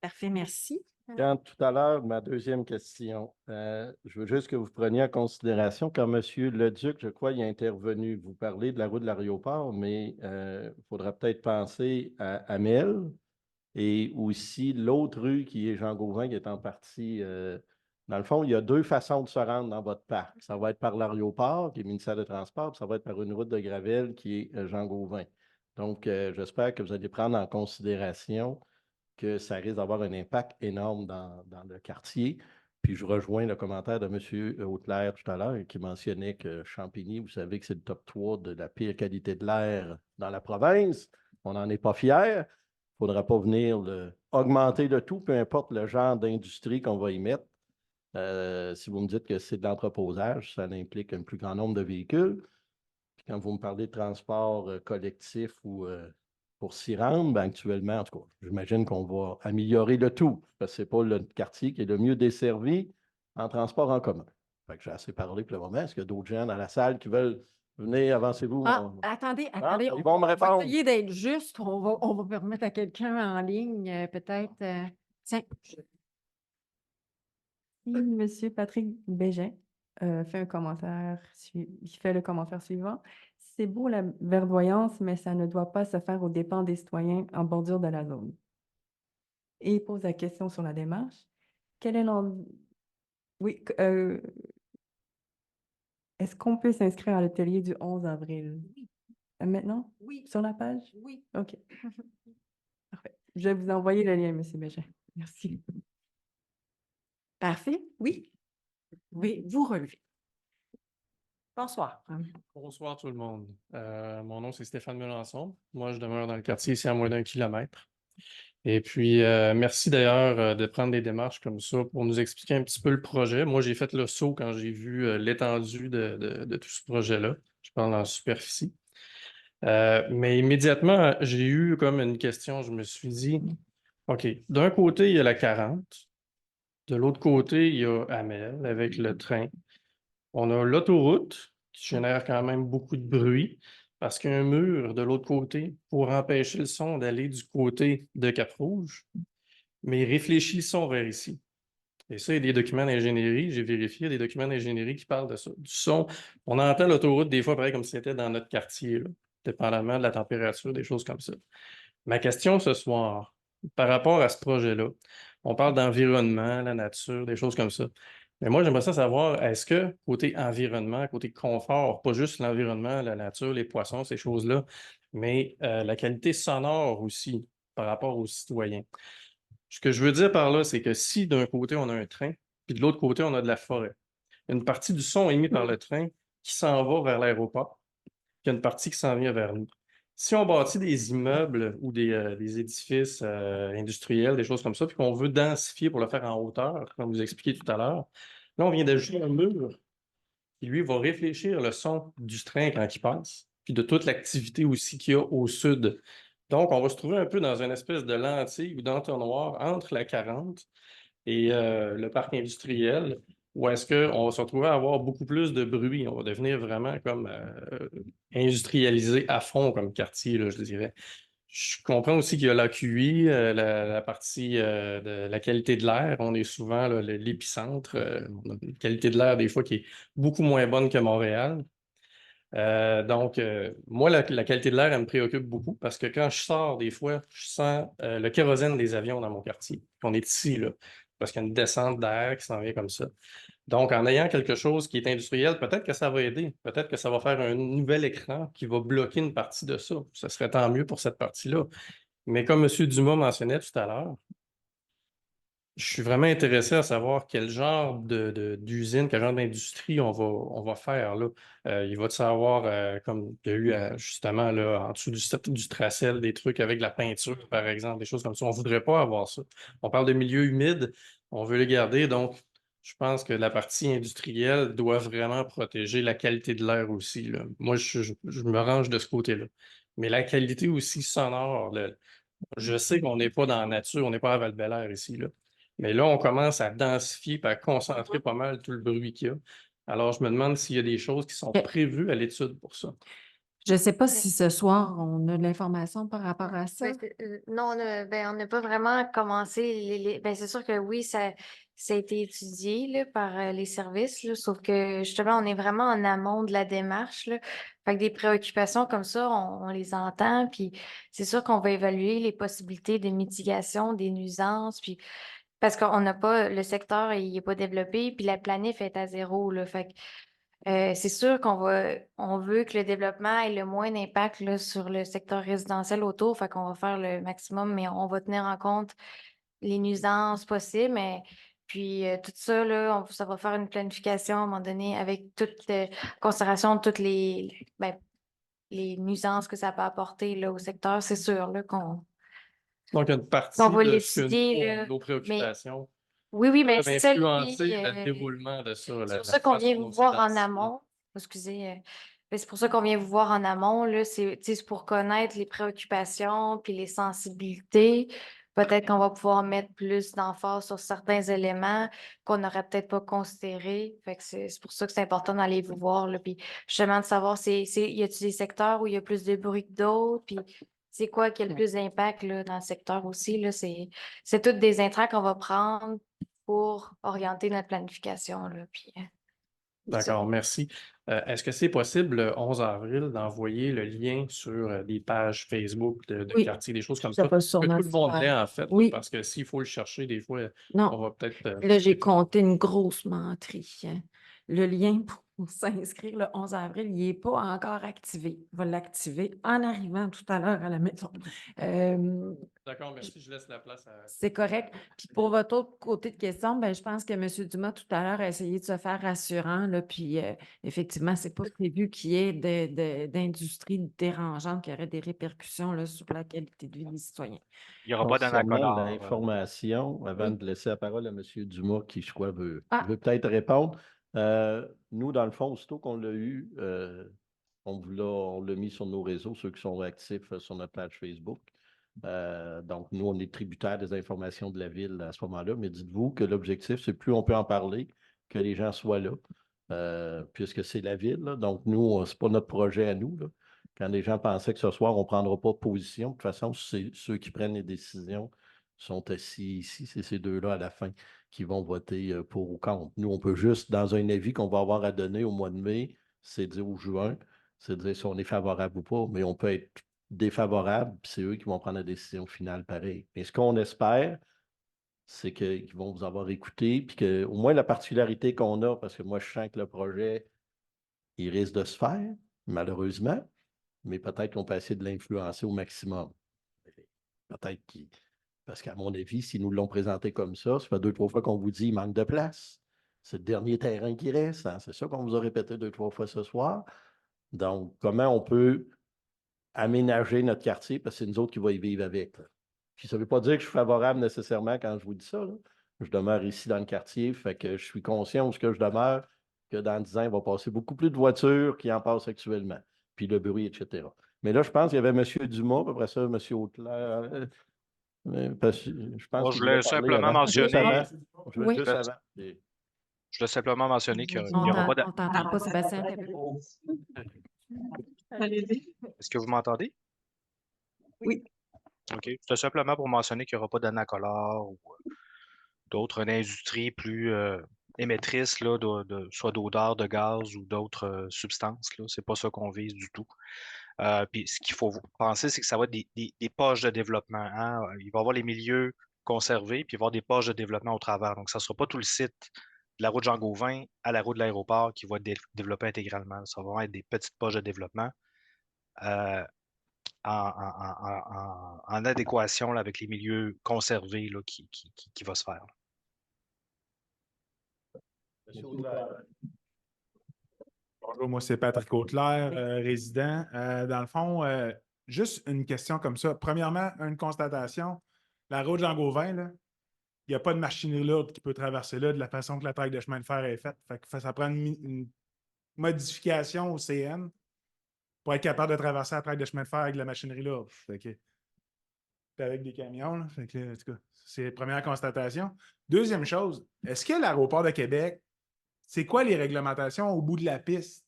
Parfait, merci. Quand tout à l'heure, ma deuxième question, je veux juste que vous preniez en considération quand M. Leduc, je crois, il est intervenu, vous parlez de la route de l'aéroport, mais il faudra peut-être penser à Amel et aussi l'autre rue qui est Jean Gauvin, qui est en partie. Dans le fond, il y a deux façons de se rendre dans votre parc. Ça va être par l'aéroport, qui est le ministère des Transports, puis ça va être par une route de Gravel qui est Jean Gauvin. Donc, j'espère que vous allez prendre en considération que ça risque d'avoir un impact énorme dans le quartier. Puis je rejoins le commentaire de M. Auclair tout à l'heure qui mentionnait que Champigny, vous savez que c'est le top 3 de la pire qualité de l'air dans la province. On n'en est pas fiers. Il ne faudra pas venir augmenter le tout, peu importe le genre d'industrie qu'on va y mettre. Si vous me dites que c'est de l'entreposage, ça implique un plus grand nombre de véhicules. Puis quand vous me parlez de transport collectif ou pour s'y rendre, ben actuellement, en tout cas, j'imagine qu'on va améliorer le tout, parce que ce n'est pas le quartier qui est le mieux desservi en transport en commun. Fait que j'ai assez parlé pour le moment. Est-ce qu'il y a d'autres gens dans la salle qui veulent venir? Avancez-vous. Ah, attendez, ils vont me on va répondre. essayer d'être juste. On va permettre à quelqu'un en ligne, peut-être. Tiens, Si Monsieur Patrick Bégin il fait le commentaire suivant. C'est beau la verdoyance, mais ça ne doit pas se faire aux dépens des citoyens en bordure de la zone. Et il pose la question sur la démarche. Quel est Oui, est-ce qu'on peut s'inscrire à l'atelier du 11 avril? Maintenant? oui, Sur la page? oui. OK. Parfait. Je vais vous envoyer le lien, M. Bégin. Merci. Parfait, oui. Oui, vous relevez. Bonsoir. Bonsoir tout le monde. Mon nom c'est Stéphane Melançon. Moi, je demeure dans le quartier ici à moins d'1 kilomètre. Et puis, merci d'ailleurs de prendre des démarches comme ça pour nous expliquer un petit peu le projet. Moi, j'ai fait le saut quand j'ai vu l'étendue de tout ce projet-là. Je parle en superficie. Mais immédiatement, j'ai eu comme une question. Je me suis dit, OK, d'un côté, il y a la 40. De l'autre côté, il y a Amel avec le train. On a l'autoroute qui génère quand même beaucoup de bruit parce qu'il y a un mur de l'autre côté pour empêcher le son d'aller du côté de Cap-Rouge, mais il réfléchit le son vers ici. Et ça, il y a des documents d'ingénierie, j'ai vérifié, des documents d'ingénierie qui parlent de ça, du son. On entend l'autoroute des fois pareil comme si c'était dans notre quartier, là, dépendamment de la température, des choses comme ça. Ma question ce soir, par rapport à ce projet-là, on parle d'environnement, la nature, des choses comme ça. Mais moi, j'aimerais ça savoir, est-ce que côté environnement, côté confort, pas juste l'environnement, la nature, les poissons, ces choses-là, mais la qualité sonore aussi par rapport aux citoyens. Ce que je veux dire par là, c'est que si d'un côté, on a un train, puis de l'autre côté, on a de la forêt, une partie du son émis par le train qui s'en va vers l'aéroport, puis il y a une partie qui s'en vient vers nous. Si on bâtit des immeubles ou des édifices industriels, des choses comme ça, puis qu'on veut densifier pour le faire en hauteur, comme vous expliquez tout à l'heure, là, on vient d'ajouter un mur qui, lui, va réfléchir le son du train quand il passe, puis de toute l'activité aussi qu'il y a au sud. Donc, on va se trouver un peu dans une espèce de lentille ou d'entonnoir entre la 40 et le parc industriel, où est-ce qu'on va se retrouver à avoir beaucoup plus de bruit. On va devenir vraiment comme industrialisé à fond comme quartier, là, je dirais. Je comprends aussi qu'il y a la QI, la partie de la qualité de l'air. On est souvent là, l'épicentre. On a une qualité de l'air des fois qui est beaucoup moins bonne que Montréal. Donc, moi, la qualité de l'air, elle me préoccupe beaucoup parce que quand je sors, des fois, je sens le kérosène des avions dans mon quartier. On est ici, là. parce qu'il y a une descente d'air qui s'en vient comme ça. Donc, en ayant quelque chose qui est industriel, peut-être que ça va aider. Peut-être que ça va faire un nouvel écran qui va bloquer une partie de ça. Ce serait tant mieux pour cette partie-là. Mais comme M. Dumas mentionnait tout à l'heure, je suis vraiment intéressé à savoir quel genre d'usine, quel genre d'industrie on va faire là. Il va de savoir, comme il y a eu justement là, en dessous du tracel, des trucs avec de la peinture, par exemple, des choses comme ça. On ne voudrait pas avoir ça. On parle de milieu humide, on veut les garder, donc je pense que la partie industrielle doit vraiment protéger la qualité de l'air aussi, là. Moi, je me range de ce côté-là. Mais la qualité aussi sonore, je sais qu'on n'est pas dans la nature, on n'est pas à Val-Bélair ici, là. Mais là, on commence à densifier et à concentrer pas mal tout le bruit qu'il y a. Alors, je me demande s'il y a des choses qui sont Ok. prévues à l'étude pour ça. Je ne sais pas si ce soir, on a de l'information par rapport à ça. Non, on n'a pas vraiment commencé. C'est sûr que oui, ça a été étudié là, par les services, là, sauf que justement, on est vraiment en amont de la démarche. Là. Fait que des préoccupations comme ça, on les entend, puis c'est sûr qu'on va évaluer les possibilités de mitigation des nuisances, puis parce qu'on n'a pas, le secteur, il n'est pas développé, puis la planif est à zéro, là. Fait que, c'est sûr on veut que le développement ait le moins d'impact là, sur le secteur résidentiel autour, fait qu'on va faire le maximum, mais on va tenir en compte les nuisances possibles, mais puis tout ça, là, ça va faire une planification à un moment donné avec toute considération de toutes les nuisances que ça peut apporter là, au secteur, c'est sûr là, Donc, il y a une qu'on partie va de ce que l'étudier, là, nos mais préoccupations oui, mais peuvent c'est ça, influencer lui, le déroulement de ça, c'est la pour ça qu'on vient façon dont vous c'est voir en densifié. amont. Excusez. C'est pour ça qu'on vient vous voir en amont, là. C'est pour connaître les préoccupations puis les sensibilités. Peut-être qu'on va pouvoir mettre plus d'emphase sur certains éléments qu'on n'aurait peut-être pas considérés. Fait que c'est pour ça que c'est important d'aller vous voir, là. Puis justement de savoir, y a-t-il des secteurs où il y a plus de bruit que d'autres? Puis c'est quoi qui a le plus d'impact là, dans le secteur aussi, là? C'est toutes des intrants qu'on va prendre pour orienter notre planification, là. Puis, D'accord, merci. Est-ce que c'est possible, le 11 avril, d'envoyer le lien sur des pages Facebook de Oui, quartier, des choses comme ça ça, va sur que tout notre le monde site l'ait web. en fait, Oui. parce que s'il faut le chercher, des fois, on Non, va peut-être... là, j'ai compté une grosse menterie, hein. Le lien pour s'inscrire le 11 avril, il n'est pas encore activé. On va l'activer en arrivant tout à l'heure à la maison. D'accord, merci, je laisse la place à... C'est correct. Puis pour votre autre côté de question, ben, je pense que M. Dumas tout à l'heure a essayé de se faire rassurant, là, puis effectivement, c'est pas prévu qu'il y ait d'industrie dérangeante qui aurait des répercussions là, sur la qualité de vie des citoyens. Il n'y aura pas Concernant d'anacolore. l'information, avant Oui. de laisser la parole à M. Dumas, qui, je crois, veut Ah. peut-être répondre, nous, dans le fond, aussitôt qu'on l'a eu, on l'a mis sur nos réseaux, ceux qui sont actifs sur notre page Facebook. Donc, nous, on est tributaires des informations de la ville à ce moment-là, mais dites-vous que l'objectif, c'est plus on peut en parler, que les gens soient là, puisque c'est la ville, là. Donc, nous, ce n'est pas notre projet à nous, là. Quand les gens pensaient que ce soir, on ne prendra pas position, de toute façon, ceux qui prennent les décisions sont assis ici, c'est ces deux-là à la fin qui vont voter pour ou contre. Nous, on peut juste, dans un avis qu'on va avoir à donner au mois de mai, c'est dire au juin, c'est dire si on est favorable ou pas, mais on peut être défavorable, puis c'est eux qui vont prendre la décision finale pareil. Mais ce qu'on espère, c'est qu'ils vont vous avoir écouté, puis que au moins la particularité qu'on a, parce que moi, je sens que le projet, il risque de se faire, malheureusement, mais peut-être qu'on peut essayer de l'influencer au maximum. Peut-être qu'il. Parce qu'à mon avis, s'ils nous l'ont présenté comme ça fait 2-3 fois qu'on vous dit qu'il manque de place. C'est le dernier terrain qui reste, hein? C'est ça qu'on vous a répété 2-3 fois ce soir. Donc, comment on peut aménager notre quartier, parce que c'est nous autres qui va y vivre avec, là. Puis ça ne veut pas dire que je suis favorable nécessairement quand je vous dis ça, là. Je demeure ici dans le quartier, fait que je suis conscient où ce que je demeure, que dans 10 ans, il va passer beaucoup plus de voitures qui en passent actuellement, puis le bruit, etc. Mais là, je pense qu'il y avait M. Dumas, après ça, M. Auclair. Parce que je pense Bon, qu'il je voulait voulais parler simplement avant. Juste mentionner, avant. Oui. Juste avant. je voulais simplement mentionner qu'il On n'y aura pas t'entend pas, Sébastien. Est-ce que vous m'entendez? Oui. OK. C'était simplement pour mentionner qu'il n'y aura pas d'anacolore ou d'autres industries plus émettrices, là, soit d'odeur, de gaz ou d'autres substances, là. C'est pas ça qu'on vise du tout. Puis ce qu'il faut penser, c'est que ça va être des poches de développement, hein. Il va y avoir les milieux conservés, puis il va y avoir des poches de développement au travers. Donc, ça ne sera pas tout le site de la route Jean-Gauvin à la route de l'aéroport qui va être développé intégralement. Ça va vraiment être des petites poches de développement en adéquation là, avec les milieux conservés là, qui va se faire. Monsieur Auclair. Bonjour, moi c'est Patrick Auclair, résident. Dans le fond, juste une question comme ça. Premièrement, une constatation. La route Jean-Gauvin, là, il n'y a pas de machinerie lourde qui peut traverser là de la façon que la traque de chemin de fer est faite. Fait que ça prend une modification au CN pour être capable de traverser la traque de chemin de fer avec de la machinerie lourde. Fait que, puis avec des camions. Là. Fait que, en tout cas, c'est la première constatation. Deuxième chose, est-ce que l'aéroport de Québec, c'est quoi les réglementations au bout de la piste?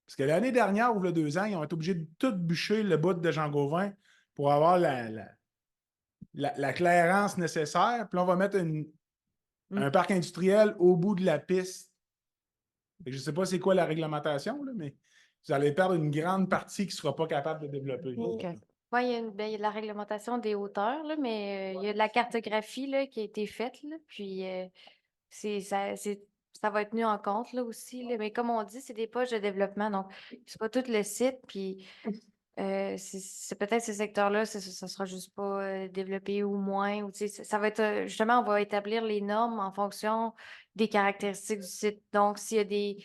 Parce que l'année dernière, ou il y a 2 ans, ils ont été obligés de tout bûcher le bout de Jean-Gauvin pour avoir la clairance nécessaire. Puis là, on va mettre un parc industriel au bout de la piste. Fait que je ne sais pas c'est quoi la réglementation, là, mais vous allez perdre une grande partie qui ne sera pas capable de développer. OK. Oui, il y a il y a de la réglementation des hauteurs, là, mais il y a de la cartographie là, qui a été faite. Là, puis ça va être tenu en compte là, aussi. Là, mais comme on dit, c'est des poches de développement. Donc, c'est pas tout le site. Puis c'est peut-être ces secteurs-là, ça sera juste pas développé ou moins. Ou, ça va être justement, on va établir les normes en fonction des caractéristiques du site. Donc, s'il y a des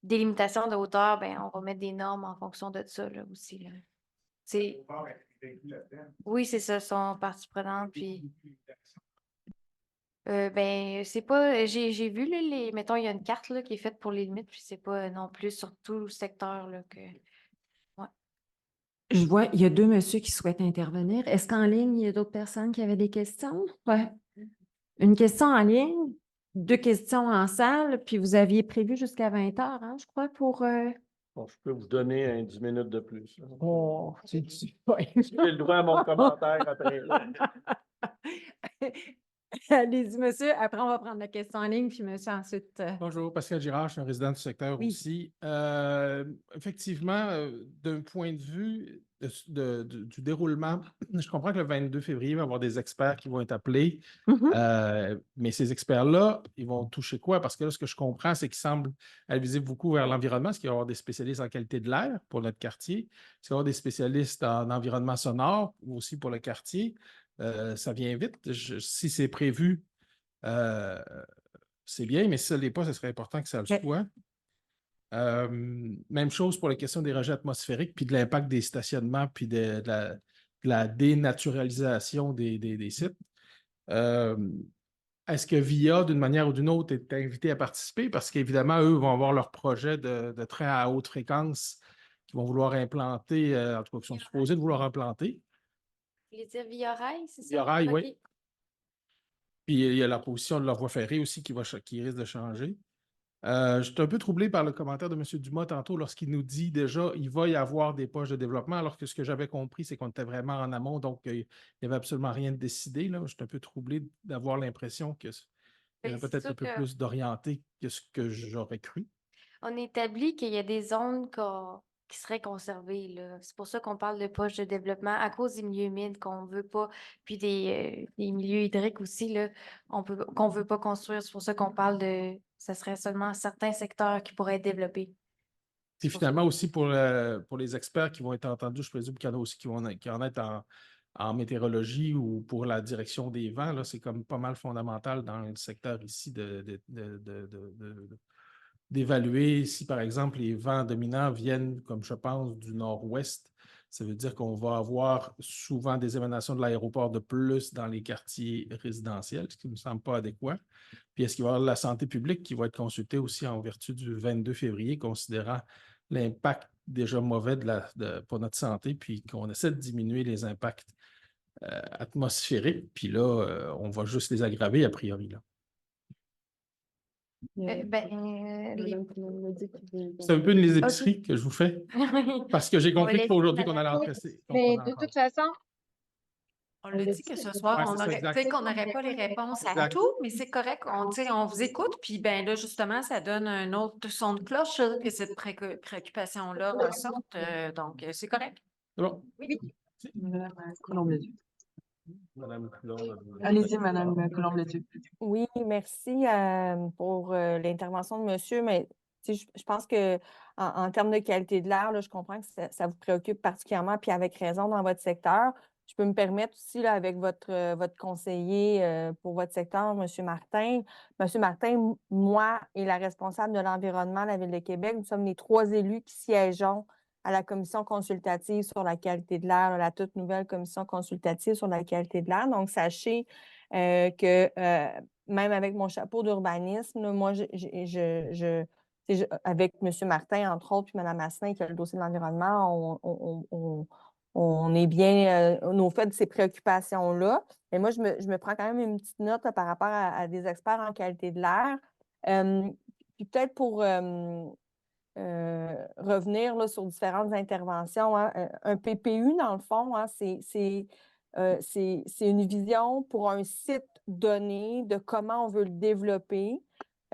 limitations de hauteur, ben, on va mettre des normes en fonction de ça là, aussi. Là. Oui, c'est ça, sont partie prenante. Puis, ben, c'est pas. J'ai vu, là, mettons, il y a une carte là, qui est faite pour les limites, puis c'est pas non plus sur tout le secteur là, que. Ouais. Je vois, il y a 2 messieurs qui souhaitent intervenir. Est-ce qu'en ligne, il y a d'autres personnes qui avaient des questions? Ouais. Une question en ligne, 2 questions en salle, puis vous aviez prévu jusqu'à 20 heures, hein, je crois, pour. Bon, je peux vous donner un 10 minutes de plus. Là. Oh, J'ai le droit à mon commentaire après. Allez-y, monsieur. Après, on va prendre la question en ligne, puis monsieur ensuite. Bonjour, Pascal Girard, je suis un résident du secteur Oui. aussi. Effectivement, d'un point de vue du déroulement, je comprends que le 22 février, il va y avoir des experts qui vont être appelés. Mais ces experts-là, ils vont toucher quoi? Parce que là, ce que je comprends, c'est qu'ils semblent aller viser beaucoup vers l'environnement. Est-ce qu'il va y avoir des spécialistes en qualité de l'air pour notre quartier? Est-ce qu'il va y avoir des spécialistes en environnement sonore aussi pour le quartier? Ça vient vite. Si c'est prévu, c'est bien, mais si ça ne l'est pas, ce serait important que ça le soit. Même chose pour la question des rejets atmosphériques, puis de l'impact des stationnements, puis de la dénaturalisation des sites. Est-ce que VIA, d'une manière ou d'une autre, est invité à participer? Parce qu'évidemment, eux vont avoir leur projet de train à haute fréquence qu'ils vont vouloir implanter, en tout cas, qu'ils sont supposés de vouloir implanter. Vous voulez dire Via Rail, c'est ça? Via Rail, OK. oui. Puis il y a la position de leur voie ferrée aussi qui risque de changer. Je suis un peu troublé par le commentaire de M. Dumas tantôt lorsqu'il nous dit déjà qu'il va y avoir des poches de développement, alors que ce que j'avais compris, c'est qu'on était vraiment en amont, donc il n'y avait absolument rien de décidé. Là. Je suis un peu troublé d'avoir l'impression qu'il y aurait peut-être un peu plus d'orienté que ce que j'aurais cru. On établit qu'il y a des zones qui seraient conservées, là. C'est pour ça qu'on parle de poches de développement à cause des milieux humides qu'on ne veut pas, puis des milieux hydriques aussi, là, qu'on ne veut pas construire. C'est pour ça qu'on parle ça serait seulement certains secteurs qui pourraient être développés. C'est finalement aussi pour les experts qui vont être entendus, je présume qu'il y en a aussi qui en être en météorologie ou pour la direction des vents. Là, c'est comme pas mal fondamental dans le secteur ici d'évaluer si, par exemple, les vents dominants viennent, comme je pense, du nord-ouest. Ça veut dire qu'on va avoir souvent des émanations de l'aéroport de plus dans les quartiers résidentiels, ce qui ne me semble pas adéquat. Puis est-ce qu'il va y avoir la santé publique qui va être consultée aussi en vertu du 22 février, considérant l'impact déjà mauvais pour notre santé, puis qu'on essaie de diminuer les impacts atmosphériques, puis là, on va juste les aggraver a priori. Là. C'est un peu une lésépisserie que je vous fais, parce que j'ai compris qu'il faut aujourd'hui qu'on allait en presser. Mais de toute façon, on l'a dit que ce soir, Ouais, on c'est ça, aurait, qu'on n'aurait pas les réponses à tout, mais c'est correct. On vous écoute, puis ben là, justement, ça donne un autre son de cloche que cette préoccupation-là ressorte. Donc, c'est correct. Bon. Oui. Madame Coulombe, Allez-y, Madame Coulombe-Leduc. Oui, merci pour l'intervention de monsieur, mais tu sais, je pense que en termes de qualité de l'air, là, je comprends que ça vous préoccupe particulièrement, puis avec raison dans votre secteur. Je peux me permettre aussi, là, avec votre conseiller pour votre secteur, M. Martin. M. Martin, moi et la responsable de l'environnement de la Ville de Québec, nous sommes les 3 élus qui siégeons à la commission consultative sur la qualité de l'air, la toute nouvelle commission consultative sur la qualité de l'air. Donc, sachez que même avec mon chapeau d'urbanisme, là, moi, avec M. Martin, entre autres, puis Mme Asselin, qui a le dossier de l'environnement, on est bien au fait de ces préoccupations-là. Et moi, je me prends quand même une petite note là, par rapport à des experts en qualité de l'air. Puis peut-être pour revenir là, sur différentes interventions, hein, un PPU, dans le fond, hein, c'est une vision pour un site donné de comment on veut le développer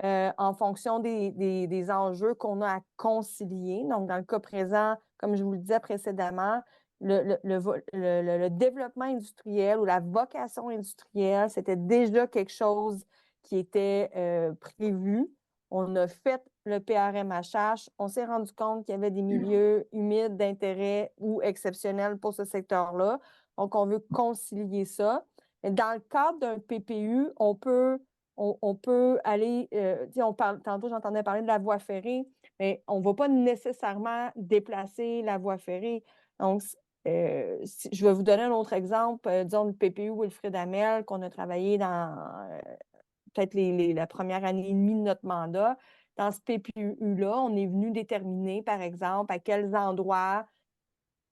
en fonction des enjeux qu'on a à concilier. Donc, dans le cas présent, comme je vous le disais précédemment, le développement industriel ou la vocation industrielle, c'était déjà quelque chose qui était prévu. On a fait le PRMHH, on s'est rendu compte qu'il y avait des milieux humides d'intérêt ou exceptionnels pour ce secteur-là. Donc, on veut concilier ça. Et dans le cadre d'un PPU, on peut aller, tantôt j'entendais parler de la voie ferrée, mais on ne va pas nécessairement déplacer la voie ferrée. Donc, je vais vous donner un autre exemple, disons le PPU Wilfrid Hamel qu'on a travaillé dans peut-être la première année et demie de notre mandat. Dans ce PPU-là, on est venu déterminer, par exemple, à quels endroits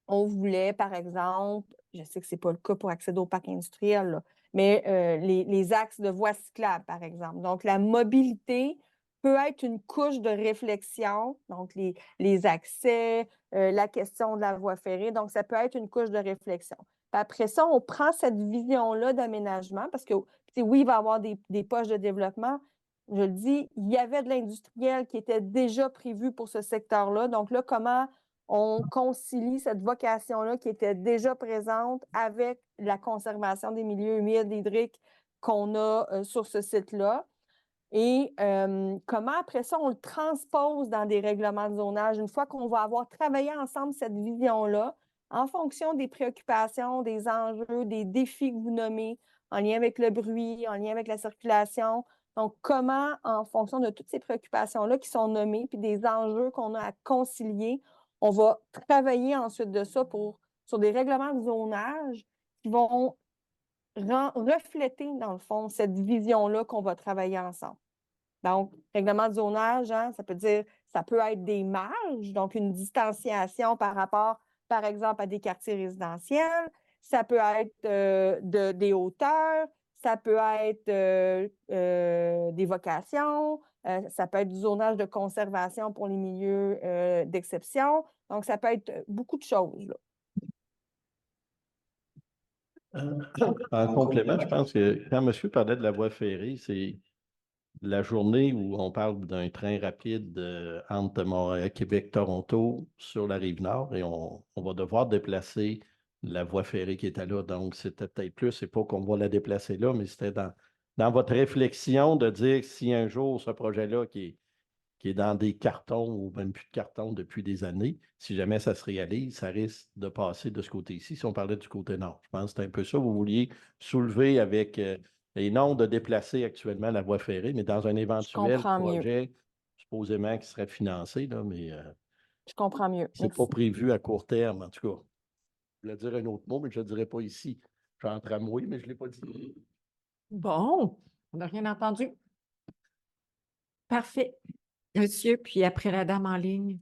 on voulait, par exemple, je sais que ce n'est pas le cas pour accéder au parc industriel, là, mais les axes de voies cyclables, par exemple. Donc, la mobilité peut être une couche de réflexion, donc les accès, la question de la voie ferrée, donc ça peut être une couche de réflexion. Puis après ça, on prend cette vision-là d'aménagement, parce que oui, il va y avoir des poches de développement. Je le dis, il y avait de l'industriel qui était déjà prévu pour ce secteur-là. Donc là, comment on concilie cette vocation-là qui était déjà présente avec la conservation des milieux humides hydriques qu'on a sur ce site-là. Et comment, après ça, on le transpose dans des règlements de zonage une fois qu'on va avoir travaillé ensemble cette vision-là en fonction des préoccupations, des enjeux, des défis que vous nommez, en lien avec le bruit, en lien avec la circulation. Donc, comment, en fonction de toutes ces préoccupations-là qui sont nommées, puis des enjeux qu'on a à concilier, on va travailler ensuite de ça sur des règlements de zonage qui vont refléter, dans le fond, cette vision-là qu'on va travailler ensemble. Donc, règlement de zonage, hein, ça peut être des marges, donc une distanciation par rapport, par exemple, à des quartiers résidentiels. Ça peut être des hauteurs, ça peut être des vocations, ça peut être du zonage de conservation pour les milieux d'exception. Donc, ça peut être beaucoup de choses, là. En complément, je pense que quand monsieur parlait de la voie ferrée, c'est la journée où on parle d'un train rapide entre Montréal, Québec, Toronto sur la rive nord et on va devoir déplacer la voie ferrée qui était là. Donc, c'était peut-être plus, c'est pas qu'on va la déplacer là, mais c'était dans votre réflexion de dire que si un jour ce projet-là qui est dans des cartons ou même plus de cartons depuis des années, si jamais ça se réalise, ça risque de passer de ce côté-ci si on parlait du côté nord. Je pense que c'est un peu ça que vous vouliez soulever avec et non de déplacer actuellement la voie ferrée, mais dans un éventuel projet, supposément qui serait financé, là, mais je comprends mieux. C'est pas prévu à court terme, en tout cas. Je voulais dire un autre mot, mais je ne le dirai pas ici. Je suis en tramway, mais je ne l'ai pas dit. Bon, on n'a rien entendu. Parfait. Monsieur, puis après la dame en ligne.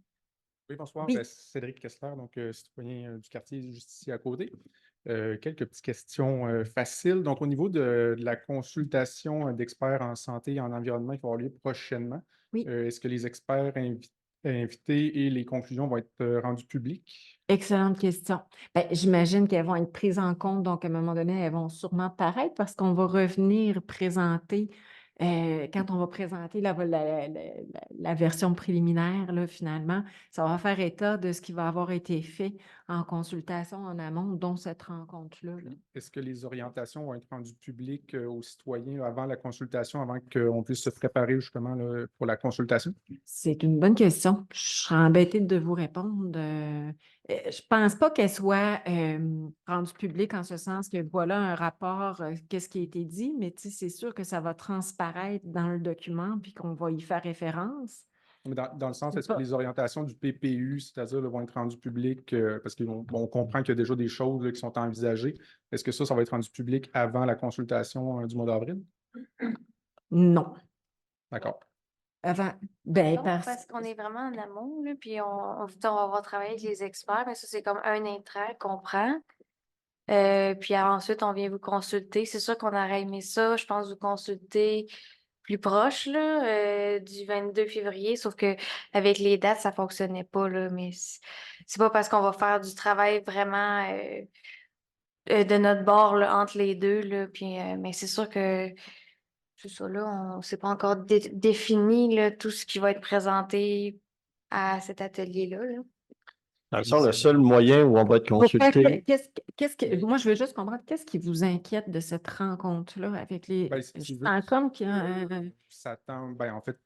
Oui, bonsoir. Oui. Cédric Kessler, donc citoyen du quartier juste ici à côté. Quelques petites questions faciles. Donc, au niveau de la consultation d'experts en santé et en environnement qui va avoir lieu prochainement, Oui. Est-ce que les experts invités et les conclusions vont être rendues publiques? Excellente question. Bien, j'imagine qu'elles vont être prises en compte, donc à un moment donné, elles vont sûrement paraître parce qu'on va revenir présenter quand on va présenter la version préliminaire, là, finalement, ça va faire état de ce qui va avoir été fait en consultation en amont, dont cette rencontre-là. Là. Est-ce que les orientations vont être rendues publiques aux citoyens avant la consultation, avant qu'on puisse se préparer justement là, pour la consultation? C'est une bonne question. Je serais embêtée de vous répondre. Je pense pas qu'elle soit rendue publique en ce sens que voilà un rapport, qu'est-ce qui a été dit, mais c'est sûr que ça va transparaître dans le document puis qu'on va y faire référence. Mais dans le sens, est-ce Pas- que les orientations du PPU, c'est-à-dire là, vont être rendues publiques, parce qu'on comprend qu'il y a déjà des choses là, qui sont envisagées. Est-ce que ça va être rendu public avant la consultation du mois d'avril? Non. D'accord. Avant, ben, Non, parce qu'on est vraiment en amont, là, puis on va avoir travaillé avec les experts, mais ça, c'est comme un intrant qu'on prend. Puis ensuite, on vient vous consulter. C'est sûr qu'on aurait aimé ça, je pense, vous consulter plus proche là, du 22 février, sauf que avec les dates, ça fonctionnait pas, là, mais c'est pas parce qu'on va faire du travail vraiment de notre bord là, entre les deux, là, puis, mais c'est sûr que c'est ça, là, on s'est pas encore défini là, tout ce qui va être présenté à cet atelier-là. Là. Dans le fond, le seul moyen où on va être consulté, moi, je veux juste comprendre, qu'est-ce qui vous inquiète de cette rencontre-là avec les. Ben, Je sens comme qu'il y a en fait,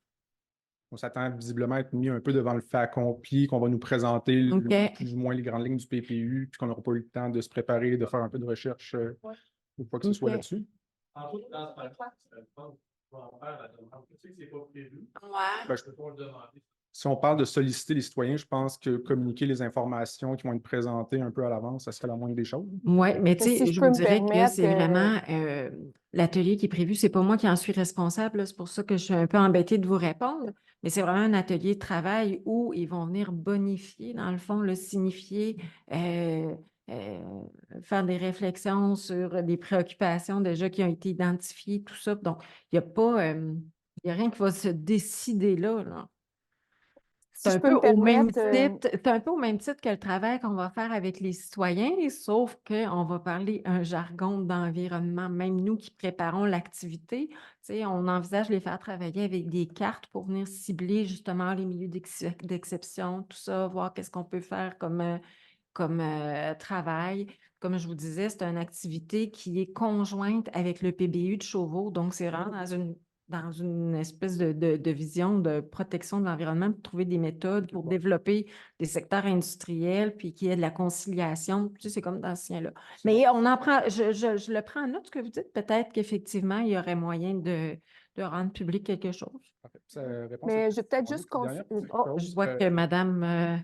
on s'attend visiblement à être mis un peu devant le fait accompli, qu'on va nous présenter OK. plus ou moins les grandes lignes du PPU, puis qu'on n'aura pas eu le temps de se préparer, de faire un peu de recherche ou quoi que ce soit OK. là-dessus. Ouais. Ben, si on parle de solliciter les citoyens, je pense que communiquer les informations qui vont être présentées un peu à l'avance, ça serait la moindre des choses. Oui, mais tu Si sais, je je peux vous me dirais que permettre, c'est vraiment l'atelier qui est prévu. C'est pas moi qui en suis responsable, là. C'est pour ça que je suis un peu embêtée de vous répondre. Mais c'est vraiment un atelier de travail où ils vont venir bonifier, dans le fond, le signifier, faire des réflexions sur des préoccupations déjà qui ont été identifiées, tout ça. Donc, il n'y a pas, il y a rien qui va se décider là, là. si C'est je un peux peu me au même permettre, titre, c'est un peu au même titre que le travail qu'on va faire avec les citoyens, sauf qu'on va parler un jargon d'environnement. Même nous qui préparons l'activité, tu sais, on envisage les faire travailler avec des cartes pour venir cibler justement les milieux d'exception, tout ça, voir qu'est-ce qu'on peut faire comme travail. Comme je vous disais, c'est une activité qui est conjointe avec le PBU de Chauveau, donc c'est vraiment dans une espèce de vision de protection de l'environnement, pour trouver des méthodes pour développer des secteurs industriels, puis qu'il y ait de la conciliation. Tu sais, c'est comme dans ce sien-là. Mais on en prend, je le prends en note, ce que vous dites. Peut-être qu'effectivement, il y aurait moyen de rendre public quelque chose. mais je vais peut-être juste Je vois que madame...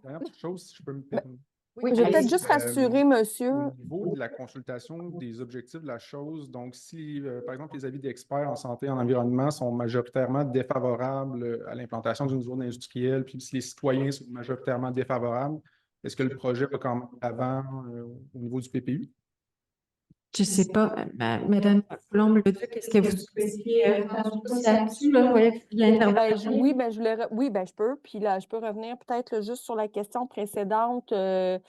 Dernière petite chose, si je peux me permettre. Oui, je vais peut-être juste rassurer monsieur. Au niveau de la consultation des objectifs de la chose, donc si, par exemple, les avis d'experts en santé et en environnement sont majoritairement défavorables à l'implantation d'une zone industrielle, puis si les citoyens sont majoritairement défavorables, est-ce que le projet va quand même avant au niveau du PPU? Je ne sais pas, Madame Coulombe-Leduc, est-ce que vous souhaitez là-dessus, là, Oui, je peux. Puis là, je peux revenir peut-être là, juste sur la question précédente. La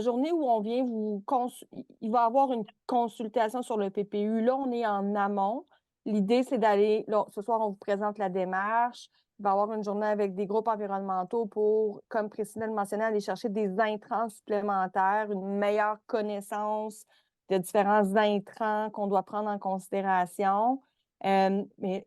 journée où on vient il va y avoir une consultation sur le PPU. Là, on est en amont. L'idée, c'est d'aller, là, ce soir, on vous présente la démarche. Il va y avoir une journée avec des groupes environnementaux pour, comme Priscilla le mentionnait, aller chercher des intrants supplémentaires, une meilleure connaissance de différents intrants qu'on doit prendre en considération. Mais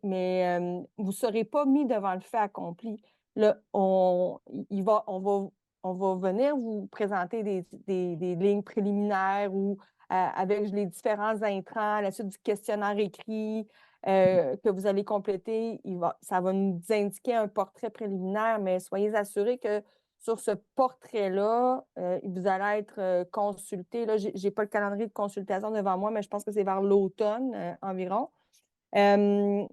vous ne serez pas mis devant le fait accompli. Là, on va venir vous présenter des lignes préliminaires ou avec les différents intrants, à la suite du questionnaire écrit que vous allez compléter, ça va nous indiquer un portrait préliminaire, mais soyez assurés que sur ce portrait-là, vous allez être consulté. Là, je n'ai pas le calendrier de consultation devant moi, mais je pense que c'est vers l'automne environ. Sur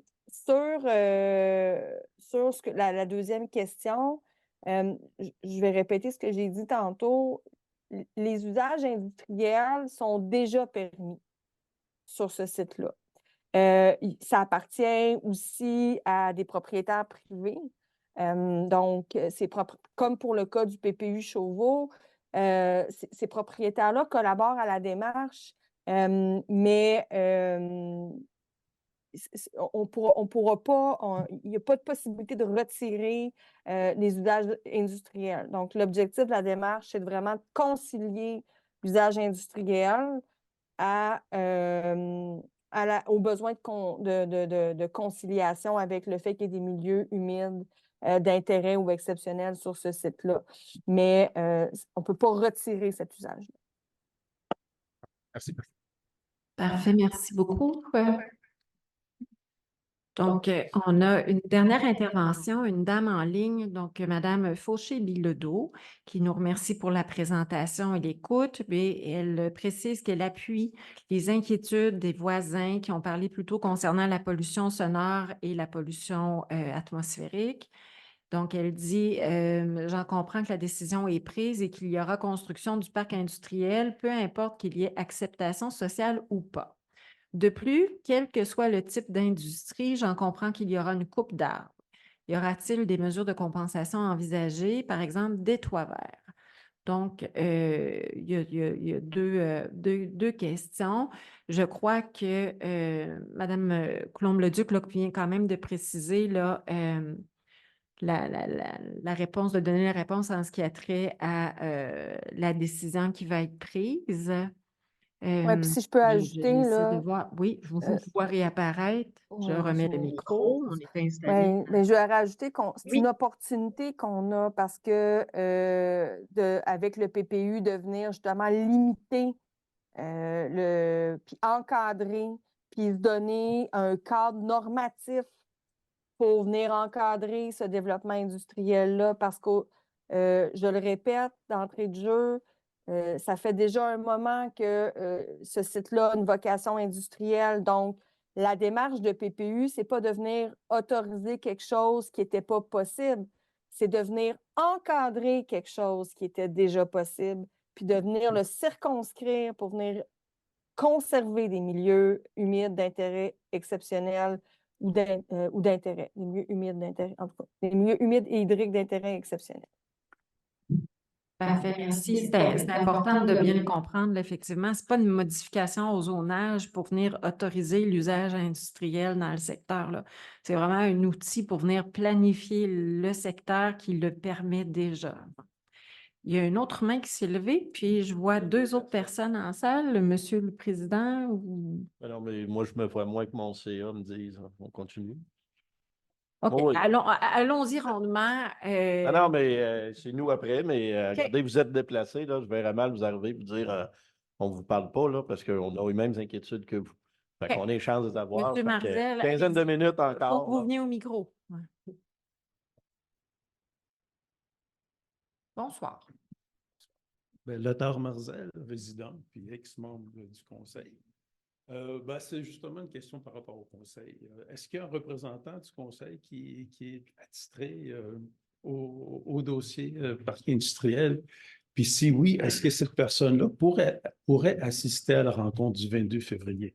la deuxième question, je vais répéter ce que j'ai dit tantôt. Les usages industriels sont déjà permis sur ce site-là. Ça appartient aussi à des propriétaires privés. Donc, c'est comme pour le cas du PPU Chauveau, ces propriétaires-là collaborent à la démarche, mais on pourra pas, il n'y a pas de possibilité de retirer les usages industriels. Donc, l'objectif de la démarche, c'est de vraiment concilier l'usage industriel aux besoins de conciliation avec le fait qu'il y ait des milieux humides d'intérêt ou exceptionnels sur ce site-là. Mais on ne peut pas retirer cet usage. Merci. Parfait, merci beaucoup. Donc, on a une dernière intervention, une dame en ligne, donc Madame Fauché-Bilodeau, qui nous remercie pour la présentation et l'écoute, mais elle précise qu'elle appuie les inquiétudes des voisins qui ont parlé plus tôt concernant la pollution sonore et la pollution atmosphérique. Donc, elle dit, j'en comprends que la décision est prise et qu'il y aura construction du parc industriel, peu importe qu'il y ait acceptation sociale ou pas. De plus, quel que soit le type d'industrie, j'en comprends qu'il y aura une coupe d'arbres. Y aura-t-il des mesures de compensation envisagées, par exemple des toits verts? Donc, il y a deux questions. Je crois que Mme Coulombe-Leduc vient quand même de préciser là, la réponse, de donner la réponse en ce qui a trait à la décision qui va être prise. Oui, puis si je peux ajouter, j'essaie de là, voir. Oui, je vous vois réapparaître. Je remets le micro. On est installé. mais je vais rajouter c'est Oui. une opportunité qu'on a parce que avec le PPU, de venir justement limiter puis encadrer, puis se donner un cadre normatif pour venir encadrer ce développement industriel-là, parce que, je le répète, d'entrée de jeu, ça fait déjà un moment que ce site-là a une vocation industrielle. Donc, la démarche de PPU, ce n'est pas de venir autoriser quelque chose qui n'était pas possible, c'est de venir encadrer quelque chose qui était déjà possible, puis de venir le circonscrire pour venir conserver des milieux humides d'intérêt exceptionnel ou d'intérêt, des milieux humides d'intérêt, en tout cas, des milieux humides et hydriques d'intérêt exceptionnel. Parfait, merci. C'est important de bien le comprendre. Là, effectivement, ce n'est pas une modification au zonage pour venir autoriser l'usage industriel dans le secteur, là. C'est vraiment un outil pour venir planifier le secteur qui le permet déjà. Il y a une autre main qui s'est levée, puis je vois deux autres personnes en salle. Monsieur le Président ou... Non, mais moi, je me vois moins que mon CA me dise. On continue. OK, Oh, oui. allons-y rondement. Non, mais c'est nous après, mais OK. regardez, vous êtes déplacés, là, je verrais mal vous arriver et vous dire on ne vous parle pas, là, parce qu'on a les mêmes inquiétudes que vous. Fait qu'on a les chances de les avoir. Monsieur Marzel, quinzaine de minutes encore. faut que vous veniez au micro. Ouais. Bonsoir. Lothar Marzel, résident, puis ex-membre du conseil. C'est justement une question par rapport au conseil. Est-ce qu'il y a un représentant du conseil qui est attitré au dossier parc industriel? Puis si oui, est-ce que cette personne-là pourrait assister à la rencontre du 22 février?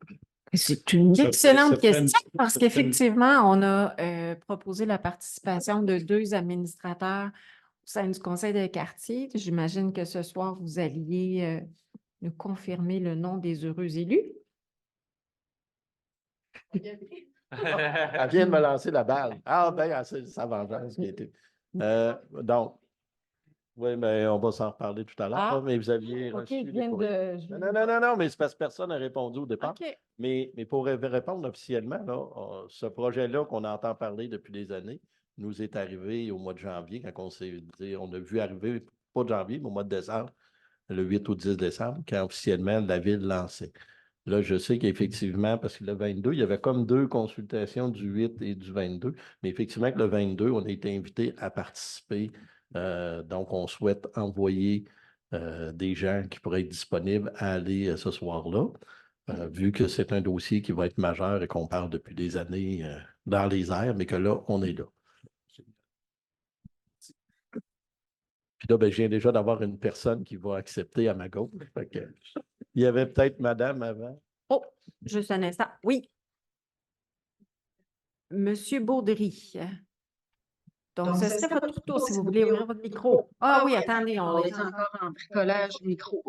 C'est une excellente question parce qu'effectivement, on a proposé la participation de 2 administrateurs au sein du conseil de quartier. J'imagine que ce soir, vous alliez nous confirmer le nom des heureux élus. Elle vient de me lancer la balle. Ah, bien, c'est sa vengeance qui a été. Donc, oui, mais on va s'en reparler tout à l'heure. Ah, Mais vous aviez OK, reçu je viens de... Non, mais c'est parce que personne n'a répondu au départ. OK. Mais pour répondre officiellement, là, ce projet-là qu'on entend parler depuis des années nous est arrivé au mois de janvier, quand on s'est dit, on a vu arriver, pas de janvier, mais au mois de décembre, le 8 ou 10 décembre, quand officiellement la ville lançait. Là, je sais qu'effectivement, parce que le 22, il y avait comme 2 consultations du 8 et du 22, mais effectivement, que le 22, on a été invité à participer. Donc, on souhaite envoyer des gens qui pourraient être disponibles à aller ce soir-là, vu que c'est un dossier qui va être majeur et qu'on parle depuis des années dans les airs, mais que là, on est là. Puis là, je viens déjà d'avoir une personne qui va accepter à ma gauche. Il y avait peut-être madame avant. Oh, juste un instant. Oui. Monsieur Baudry. Donc, ce serait votre tour si vous voulez ouvrir votre micro. Ah oui, attendez, on est encore en bricolage micro.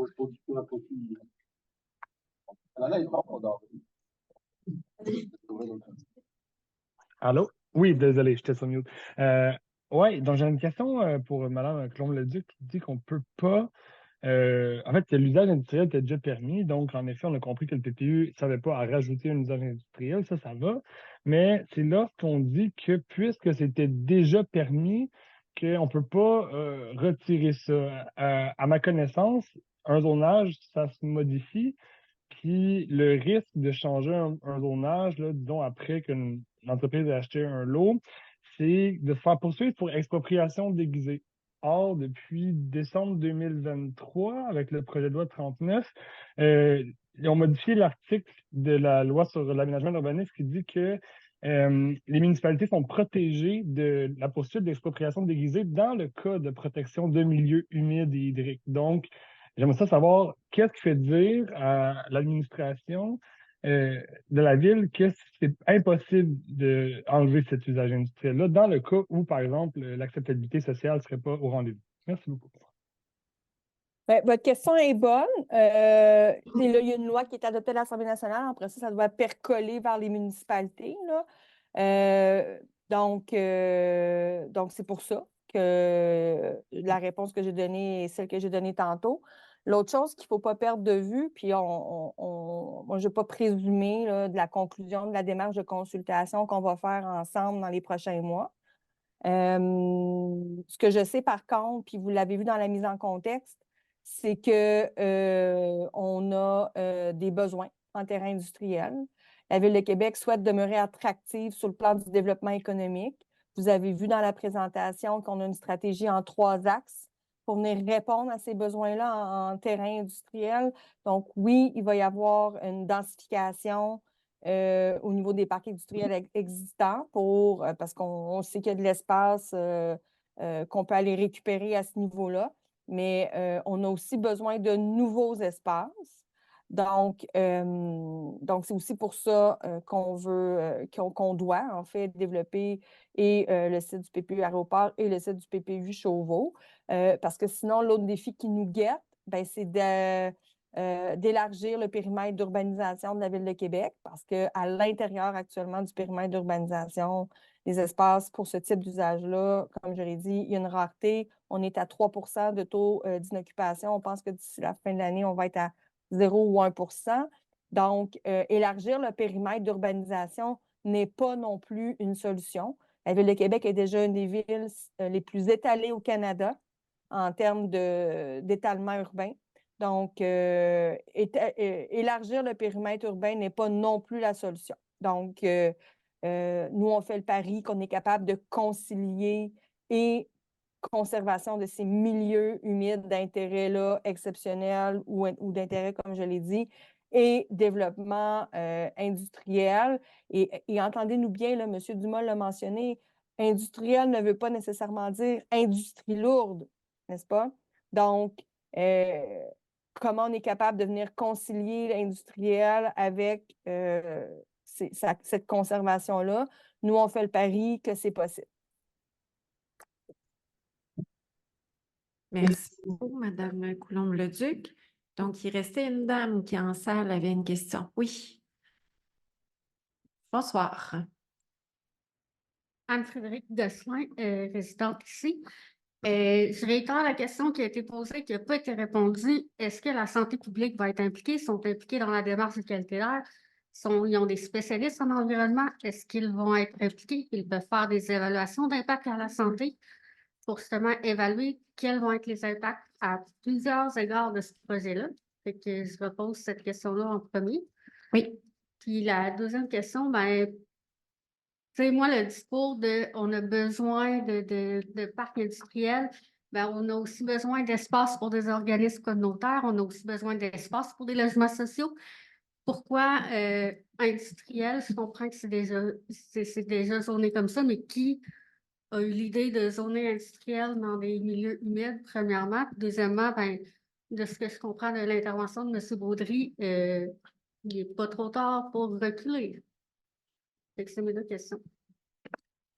Allô? Oui, désolé, j'étais sur mute. Oui, donc j'ai une question pour Mme Colombe-Leduc qui dit qu'on peut pas. En fait, que l'usage industriel était déjà permis. Donc, en effet, on a compris que le PPU ne savait pas à rajouter un usage industriel. Ça va. Mais c'est lorsqu'on dit que puisque c'était déjà permis, qu'on ne peut pas retirer ça. À ma connaissance, un zonage, ça se modifie. Puis le risque de changer un zonage, là, disons après qu'une entreprise a acheté un lot, c'est de se faire poursuivre pour expropriation déguisée. Or, depuis décembre 2023, avec le projet de loi 39, ils ont modifié l'article de la loi sur l'aménagement de l'urbanisme qui dit que les municipalités sont protégées de la poursuite d'expropriation déguisée dans le cas de protection de milieux humides et hydriques. Donc, j'aimerais ça savoir qu'est-ce qui fait dire à l'administration de la ville que c'est impossible d'enlever cet usage industriel-là dans le cas où, par exemple, l'acceptabilité sociale ne serait pas au rendez-vous. Merci beaucoup. Ben, votre question est bonne. Il y a une loi qui est adoptée à l'Assemblée nationale. Après ça, ça doit percoler vers les municipalités, là. Donc, c'est pour ça que la réponse que j'ai donnée est celle que j'ai donnée tantôt. L'autre chose qu'il ne faut pas perdre de vue, puis moi, je ne vais pas présumer là, de la conclusion de la démarche de consultation qu'on va faire ensemble dans les prochains mois. Ce que je sais par contre, puis vous l'avez vu dans la mise en contexte, c'est qu'on a des besoins en terrain industriel. La Ville de Québec souhaite demeurer attractive sur le plan du développement économique. Vous avez vu dans la présentation qu'on a une stratégie en 3 axes pour venir répondre à ces besoins-là en terrain industriel. Donc oui, il va y avoir une densification au niveau des parcs industriels existants parce qu'on sait qu'il y a de l'espace qu'on peut aller récupérer à ce niveau-là, mais on a aussi besoin de nouveaux espaces. Donc c'est aussi pour ça qu'on doit en fait développer le site du PPU Aéroport et le site du PPU Chauveau, parce que sinon, l'autre défi qui nous guette, c'est d'élargir le périmètre d'urbanisation de la Ville de Québec, parce qu'à l'intérieur actuellement du périmètre d'urbanisation, les espaces pour ce type d'usage-là, comme je l'ai dit, il y a une rareté. On est à 3 % de taux d'inoccupation. On pense que d'ici la fin de l'année, on va être à 0 ou 1 %. Donc, élargir le périmètre d'urbanisation n'est pas non plus une solution. La Ville de Québec est déjà une des villes les plus étalées au Canada en termes d'étalement urbain. Donc, élargir le périmètre urbain n'est pas non plus la solution. Donc, nous, on fait le pari qu'on est capable de concilier et conservation de ces milieux humides d'intérêt exceptionnel ou d'intérêt, comme je l'ai dit, et développement industriel. Et entendez-nous bien, là, M. Dumas l'a mentionné, industriel ne veut pas nécessairement dire industrie lourde, n'est-ce pas? Donc, comment on est capable de venir concilier l'industriel avec cette conservation-là? Nous, on fait le pari que c'est possible. Merci beaucoup, Mme Coulombe-Leduc. Donc, il restait une dame qui, en salle, avait une question. Oui. Bonsoir. Anne-Frédérique Gosselin, résidente ici. Je réitère la question qui a été posée, qui n'a pas été répondue. Est-ce que la santé publique va être impliquée? Ils sont impliqués dans la démarche de qualité d'air? Ils ont des spécialistes en environnement. Est-ce qu'ils vont être impliqués? Ils peuvent faire des évaluations d'impact à la santé pour justement évaluer quels vont être les impacts à plusieurs égards de ce projet-là. Fait que je repose cette question-là en premier. Oui. Puis la deuxième question, moi, le discours de on a besoin de parcs industriels, on a aussi besoin d'espace pour des organismes communautaires, on a aussi besoin d'espace pour des logements sociaux. Pourquoi industriel? Je comprends que c'est déjà zoné comme ça, mais qui a eu l'idée de zoner industriel dans des milieux humides, premièrement? Puis deuxièmement, de ce que je comprends de l'intervention de M. Baudry, il n'est pas trop tard pour reculer. C'est mes 2 questions.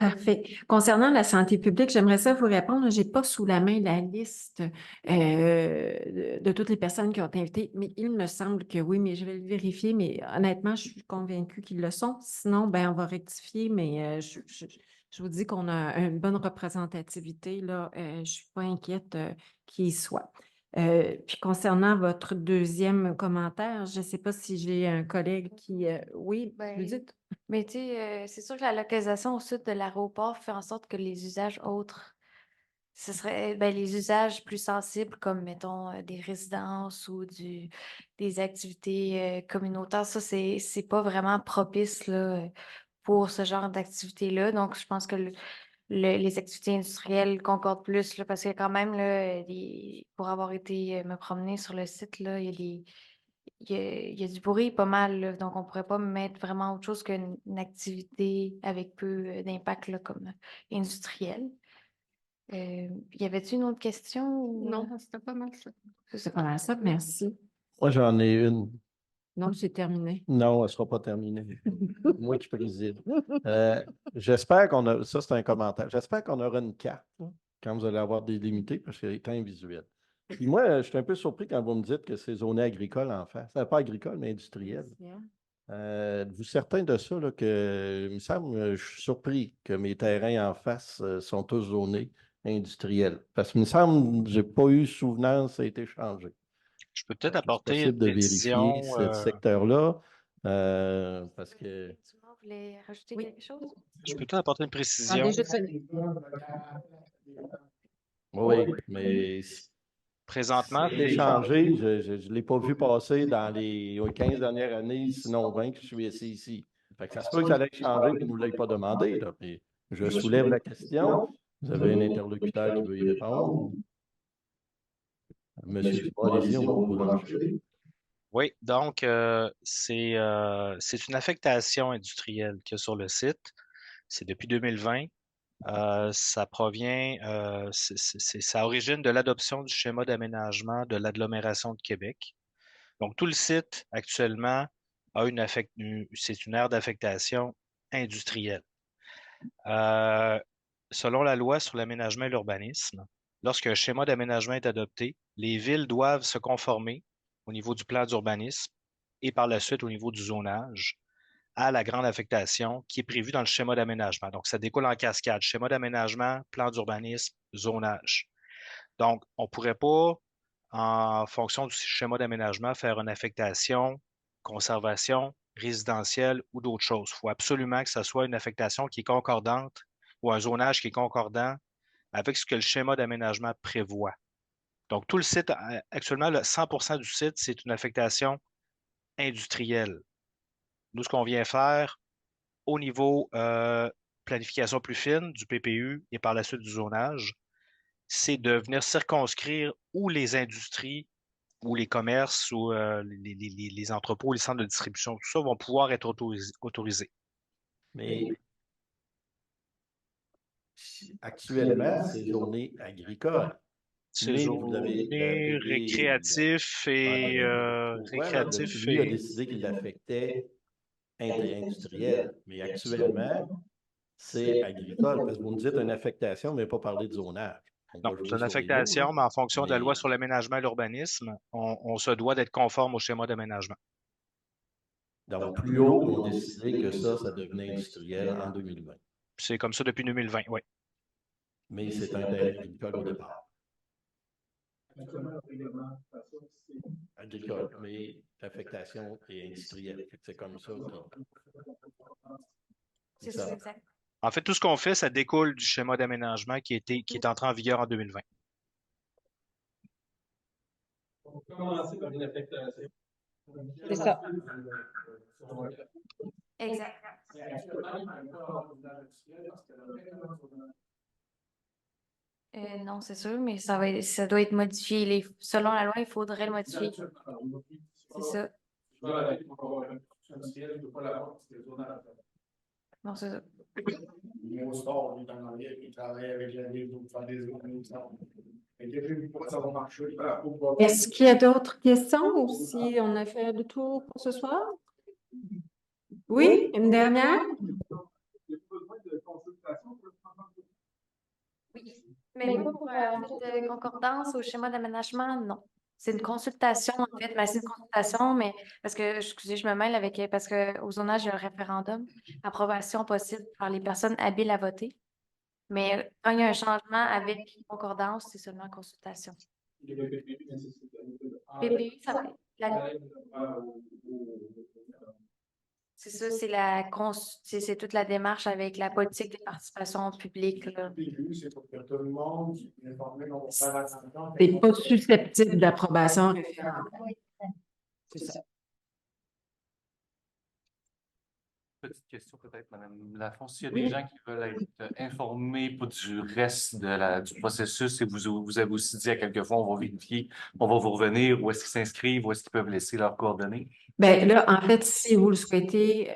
Parfait. Concernant la santé publique, j'aimerais ça vous répondre. Je n'ai pas sous la main la liste de toutes les personnes qui ont été invitées, mais il me semble que oui, mais je vais le vérifier. Mais honnêtement, je suis convaincue qu'ils le sont. Sinon, ben, on va rectifier, mais je vous dis qu'on a une bonne représentativité, là. Je ne suis pas inquiète qu'il y soit. Puis concernant votre deuxième commentaire, je ne sais pas si j'ai un collègue qui... oui, vous dites? Mais tu sais, c'est sûr que la localisation au sud de l'aéroport fait en sorte que les usages autres, ce serait les usages plus sensibles comme, mettons, des résidences ou des activités communautaires, ça, c'est pas vraiment propice là, pour ce genre d'activité-là. Donc, je pense que les activités industrielles concordent plus, là, parce que quand même, là, pour avoir été me promener sur le site, là, il y a du bruit pas mal, là, donc on pourrait pas mettre vraiment autre chose qu'une activité avec peu d'impact là, comme industriel. Y avait-tu une autre question? Non, c'était pas mal ça. C'est pas mal ça, merci. Moi, j'en ai une. Non, c'est terminé. Non, elle ne sera pas terminée. Moi qui préside. J'espère qu'on a. Ça, c'est un commentaire. J'espère qu'on aura une carte là, quand vous allez avoir délimité, parce qu'elle est invisuelle. Puis moi, je suis un peu surpris quand vous me dites que c'est zoné agricole en face. Pas agricole, mais industriel. Êtes-vous certain de ça, là, que il me semble, je suis surpris que mes terrains en face sont tous zonés industriels. Parce qu'il me semble, je n'ai pas eu souvenance, ça a été changé. Je peux peut-être C'est apporter une possible de précision. vérifier ce secteur-là, parce que... Effectivement, vous voulez rajouter quelque chose? Je peux peut-être apporter une précision. Oui, mais Présentement, c'est changé. Je ne l'ai pas vu passer dans les 15 dernières années, sinon 20 que je suis assis ici. Fait que ça se peut que ça allait changer et qu'ils ne nous l'ait pas demandé. Là. Puis je soulève la question. Vous avez un interlocuteur qui veut y répondre. Monsieur Dubois, allez-y, on va vous brancher. Oui, donc c'est une affectation industrielle qu'il y a sur le site. C'est depuis 2020. Ça provient, ça origine de l'adoption du schéma d'aménagement de l'agglomération de Québec. Donc, tout le site actuellement a c'est une aire d'affectation industrielle. Selon la loi sur l'aménagement et l'urbanisme, lorsqu'un schéma d'aménagement est adopté, les villes doivent se conformer au niveau du plan d'urbanisme et par la suite au niveau du zonage à la grande affectation qui est prévue dans le schéma d'aménagement. Donc, ça découle en cascade. Schéma d'aménagement, plan d'urbanisme, zonage. Donc, on ne pourrait pas, en fonction du schéma d'aménagement, faire une affectation, conservation, résidentielle ou d'autres choses. Il faut absolument que ce soit une affectation qui est concordante ou un zonage qui est concordant avec ce que le schéma d'aménagement prévoit. Donc, tout le site, actuellement, 100% du site, c'est une affectation industrielle. Nous, ce qu'on vient faire au niveau planification plus fine du PPU et par la suite du zonage, c'est de venir circonscrire où les industries, ou les commerces, ou les entrepôts, les centres de distribution, tout ça vont pouvoir être autorisés. Mais actuellement, c'est zoné agricole. C'est zoné récréatif et récréatif. Lui a décidé qu'il l'affectait industriel. Mais actuellement, c'est agricole. Parce que vous me dites une affectation, mais pas parler de zonage. Non, c'est une affectation, mais en fonction de la loi sur l'aménagement et l'urbanisme, on se doit d'être conforme au schéma d'aménagement. Donc, plus haut, ils ont décidé que ça devenait industriel en 2020. C'est comme ça depuis 2020, oui. Mais c'est un terrain agricole au départ. Agricole, mais l'affectation est industrielle. C'est comme ça. C'est ça, exact. En fait, tout ce qu'on fait, ça découle du schéma d'aménagement qui est entré en vigueur en 2020. On peut commencer par une affectation. C'est ça. Exact. Non, c'est sûr, mais ça doit être modifié. Selon la loi, il faudrait le modifier. C'est ça. Non, c'est ça. Est-ce qu'il y a d'autres questions ou si on a fait le tour pour ce soir? Oui, une dernière? Il y a besoin de consultation Mais pas pour de concordance au schéma d'aménagement, non. C'est une consultation, en fait. C'est une consultation, mais parce que, excusez, je me mêle avec, parce qu'au zonage, il y a un référendum, approbation possible par les personnes habiles à voter. Mais quand il y a un changement avec concordance, c'est seulement consultation. PPU, ça va être c'est ça, c'est toute la démarche avec la politique des participations publiques. Là. C'est pour que tout le monde soit informé qu'on va faire attention. C'est pas susceptible d'approbation référendaire. C'est ça. Petite question peut-être, Mme Lafont. S'il y a des gens qui veulent être informés du reste du processus et vous avez aussi dit à quelques fois, on va vérifier, on va vous revenir, où est-ce qu'ils s'inscrivent, où est-ce qu'ils peuvent laisser leurs coordonnées? Bien là, en fait, si vous le souhaitez,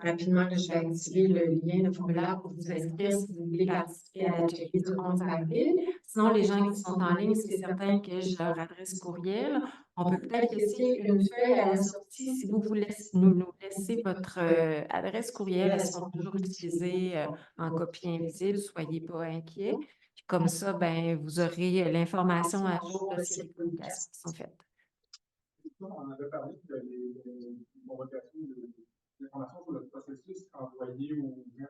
rapidement, je vais activer le lien, le formulaire pour vous inscrire si vous voulez participer à l'atelier du 11 avril. Sinon, les gens qui sont en ligne, c'est certain que j'ai leur adresse courriel. On peut peut-être laisser une feuille à la sortie si vous voulez nous laisser votre adresse courriel. Elles sont toujours utilisées en copie invisible, soyez pas inquiets. Puis comme ça, ben, vous aurez l'information à jour de ces publications qui sont faites. On avait parlé que les convocations d'informations sur le processus envoyé aux gens.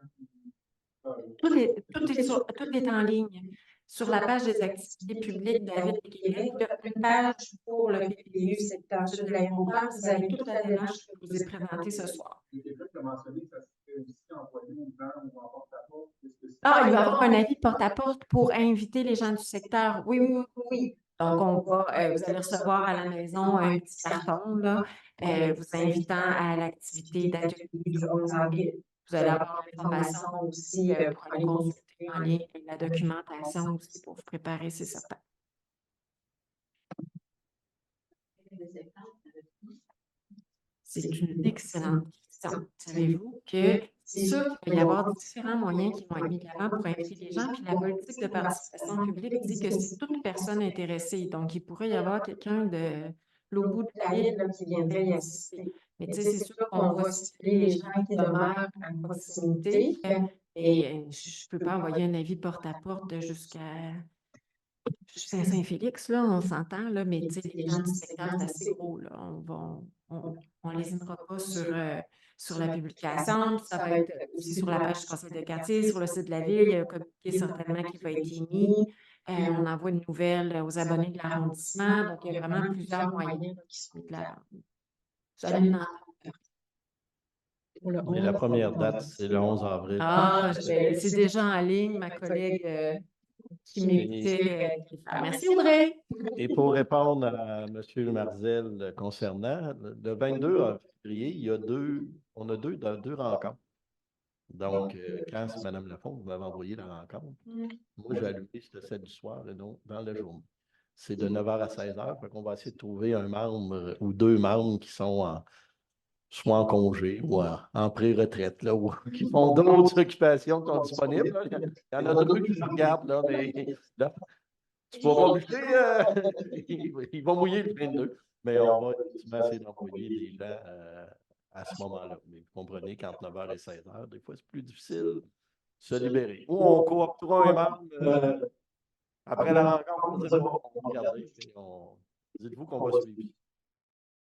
Tout est en ligne. Sur la page des activités publiques David et Québec, il y a une page pour le PPU secteur sud de l'aéroport. Vous avez toute la démarche que je vous ai présentée ce soir. Il y a quelqu'un qui a mentionné que ça serait aussi envoyé aux gens ou en porte-à-porte. Ah, il va y avoir un avis porte-à-porte pour inviter les gens du secteur. Oui, oui, oui, oui. Donc, vous allez recevoir à la maison un petit carton, là, vous invitant à l'activité d'atelier du 11 avril. Vous allez avoir l'information aussi pour aller consulter en ligne la documentation aussi pour vous préparer ces certains. C'est une excellente question. Savez-vous que c'est sûr qu'il va y avoir différents moyens qui vont être mis de l'avant pour inviter les gens, puis la politique de participation publique dit que c'est toute personne intéressée. Donc, il pourrait y avoir quelqu'un de l'autre bout de la ville là, qui viendrait y assister. Mais tu sais, c'est sûr qu'on va cibler les gens qui demeurent à proximité. Et je ne peux pas envoyer un avis porte-à-porte jusqu'à Saint-Félix, là, on s'entend, là, mais tu sais, les gens du secteur, c'est assez gros, là. On les lésinera pas sur la publication, ça va être aussi sur la page du conseil de quartier, sur le site de la ville, il y a un communiqué certainement qui va être émis. On envoie une nouvelle aux abonnés de l'arrondissement, donc il y a vraiment plusieurs moyens qui sont mis de l'avant. Vous allez en entendre. Mais la première date, c'est le 11 avril. Ah, c'est déjà en ligne, ma collègue qui m'invitait. Merci Audrey. Et pour répondre à M. Marzel concernant, le 22 février, on a deux rencontres. Donc, quand c'est Mme Lafont, vous m'avez envoyé la rencontre. Moi, j'ai allumé, c'était celle du soir et non dans la journée. C'est de 9h à 16h. Fait qu'on va essayer de trouver un membre ou deux membres qui sont soit en congé ou en pré-retraite, là, ou qui font d'autres occupations qui sont disponibles. Là. Il y en a deux qui se regardent, là, mais là, tu ne vas pas bouger, ils vont mouiller le 22. Mais on va effectivement essayer d'envoyer des gens à ce moment-là. Mais vous comprenez qu'entre 9h et 16h, des fois, c'est plus difficile de se libérer. Ou on cooptera un membre après la rencontre, on va regarder. Dites-vous qu'on va suivre.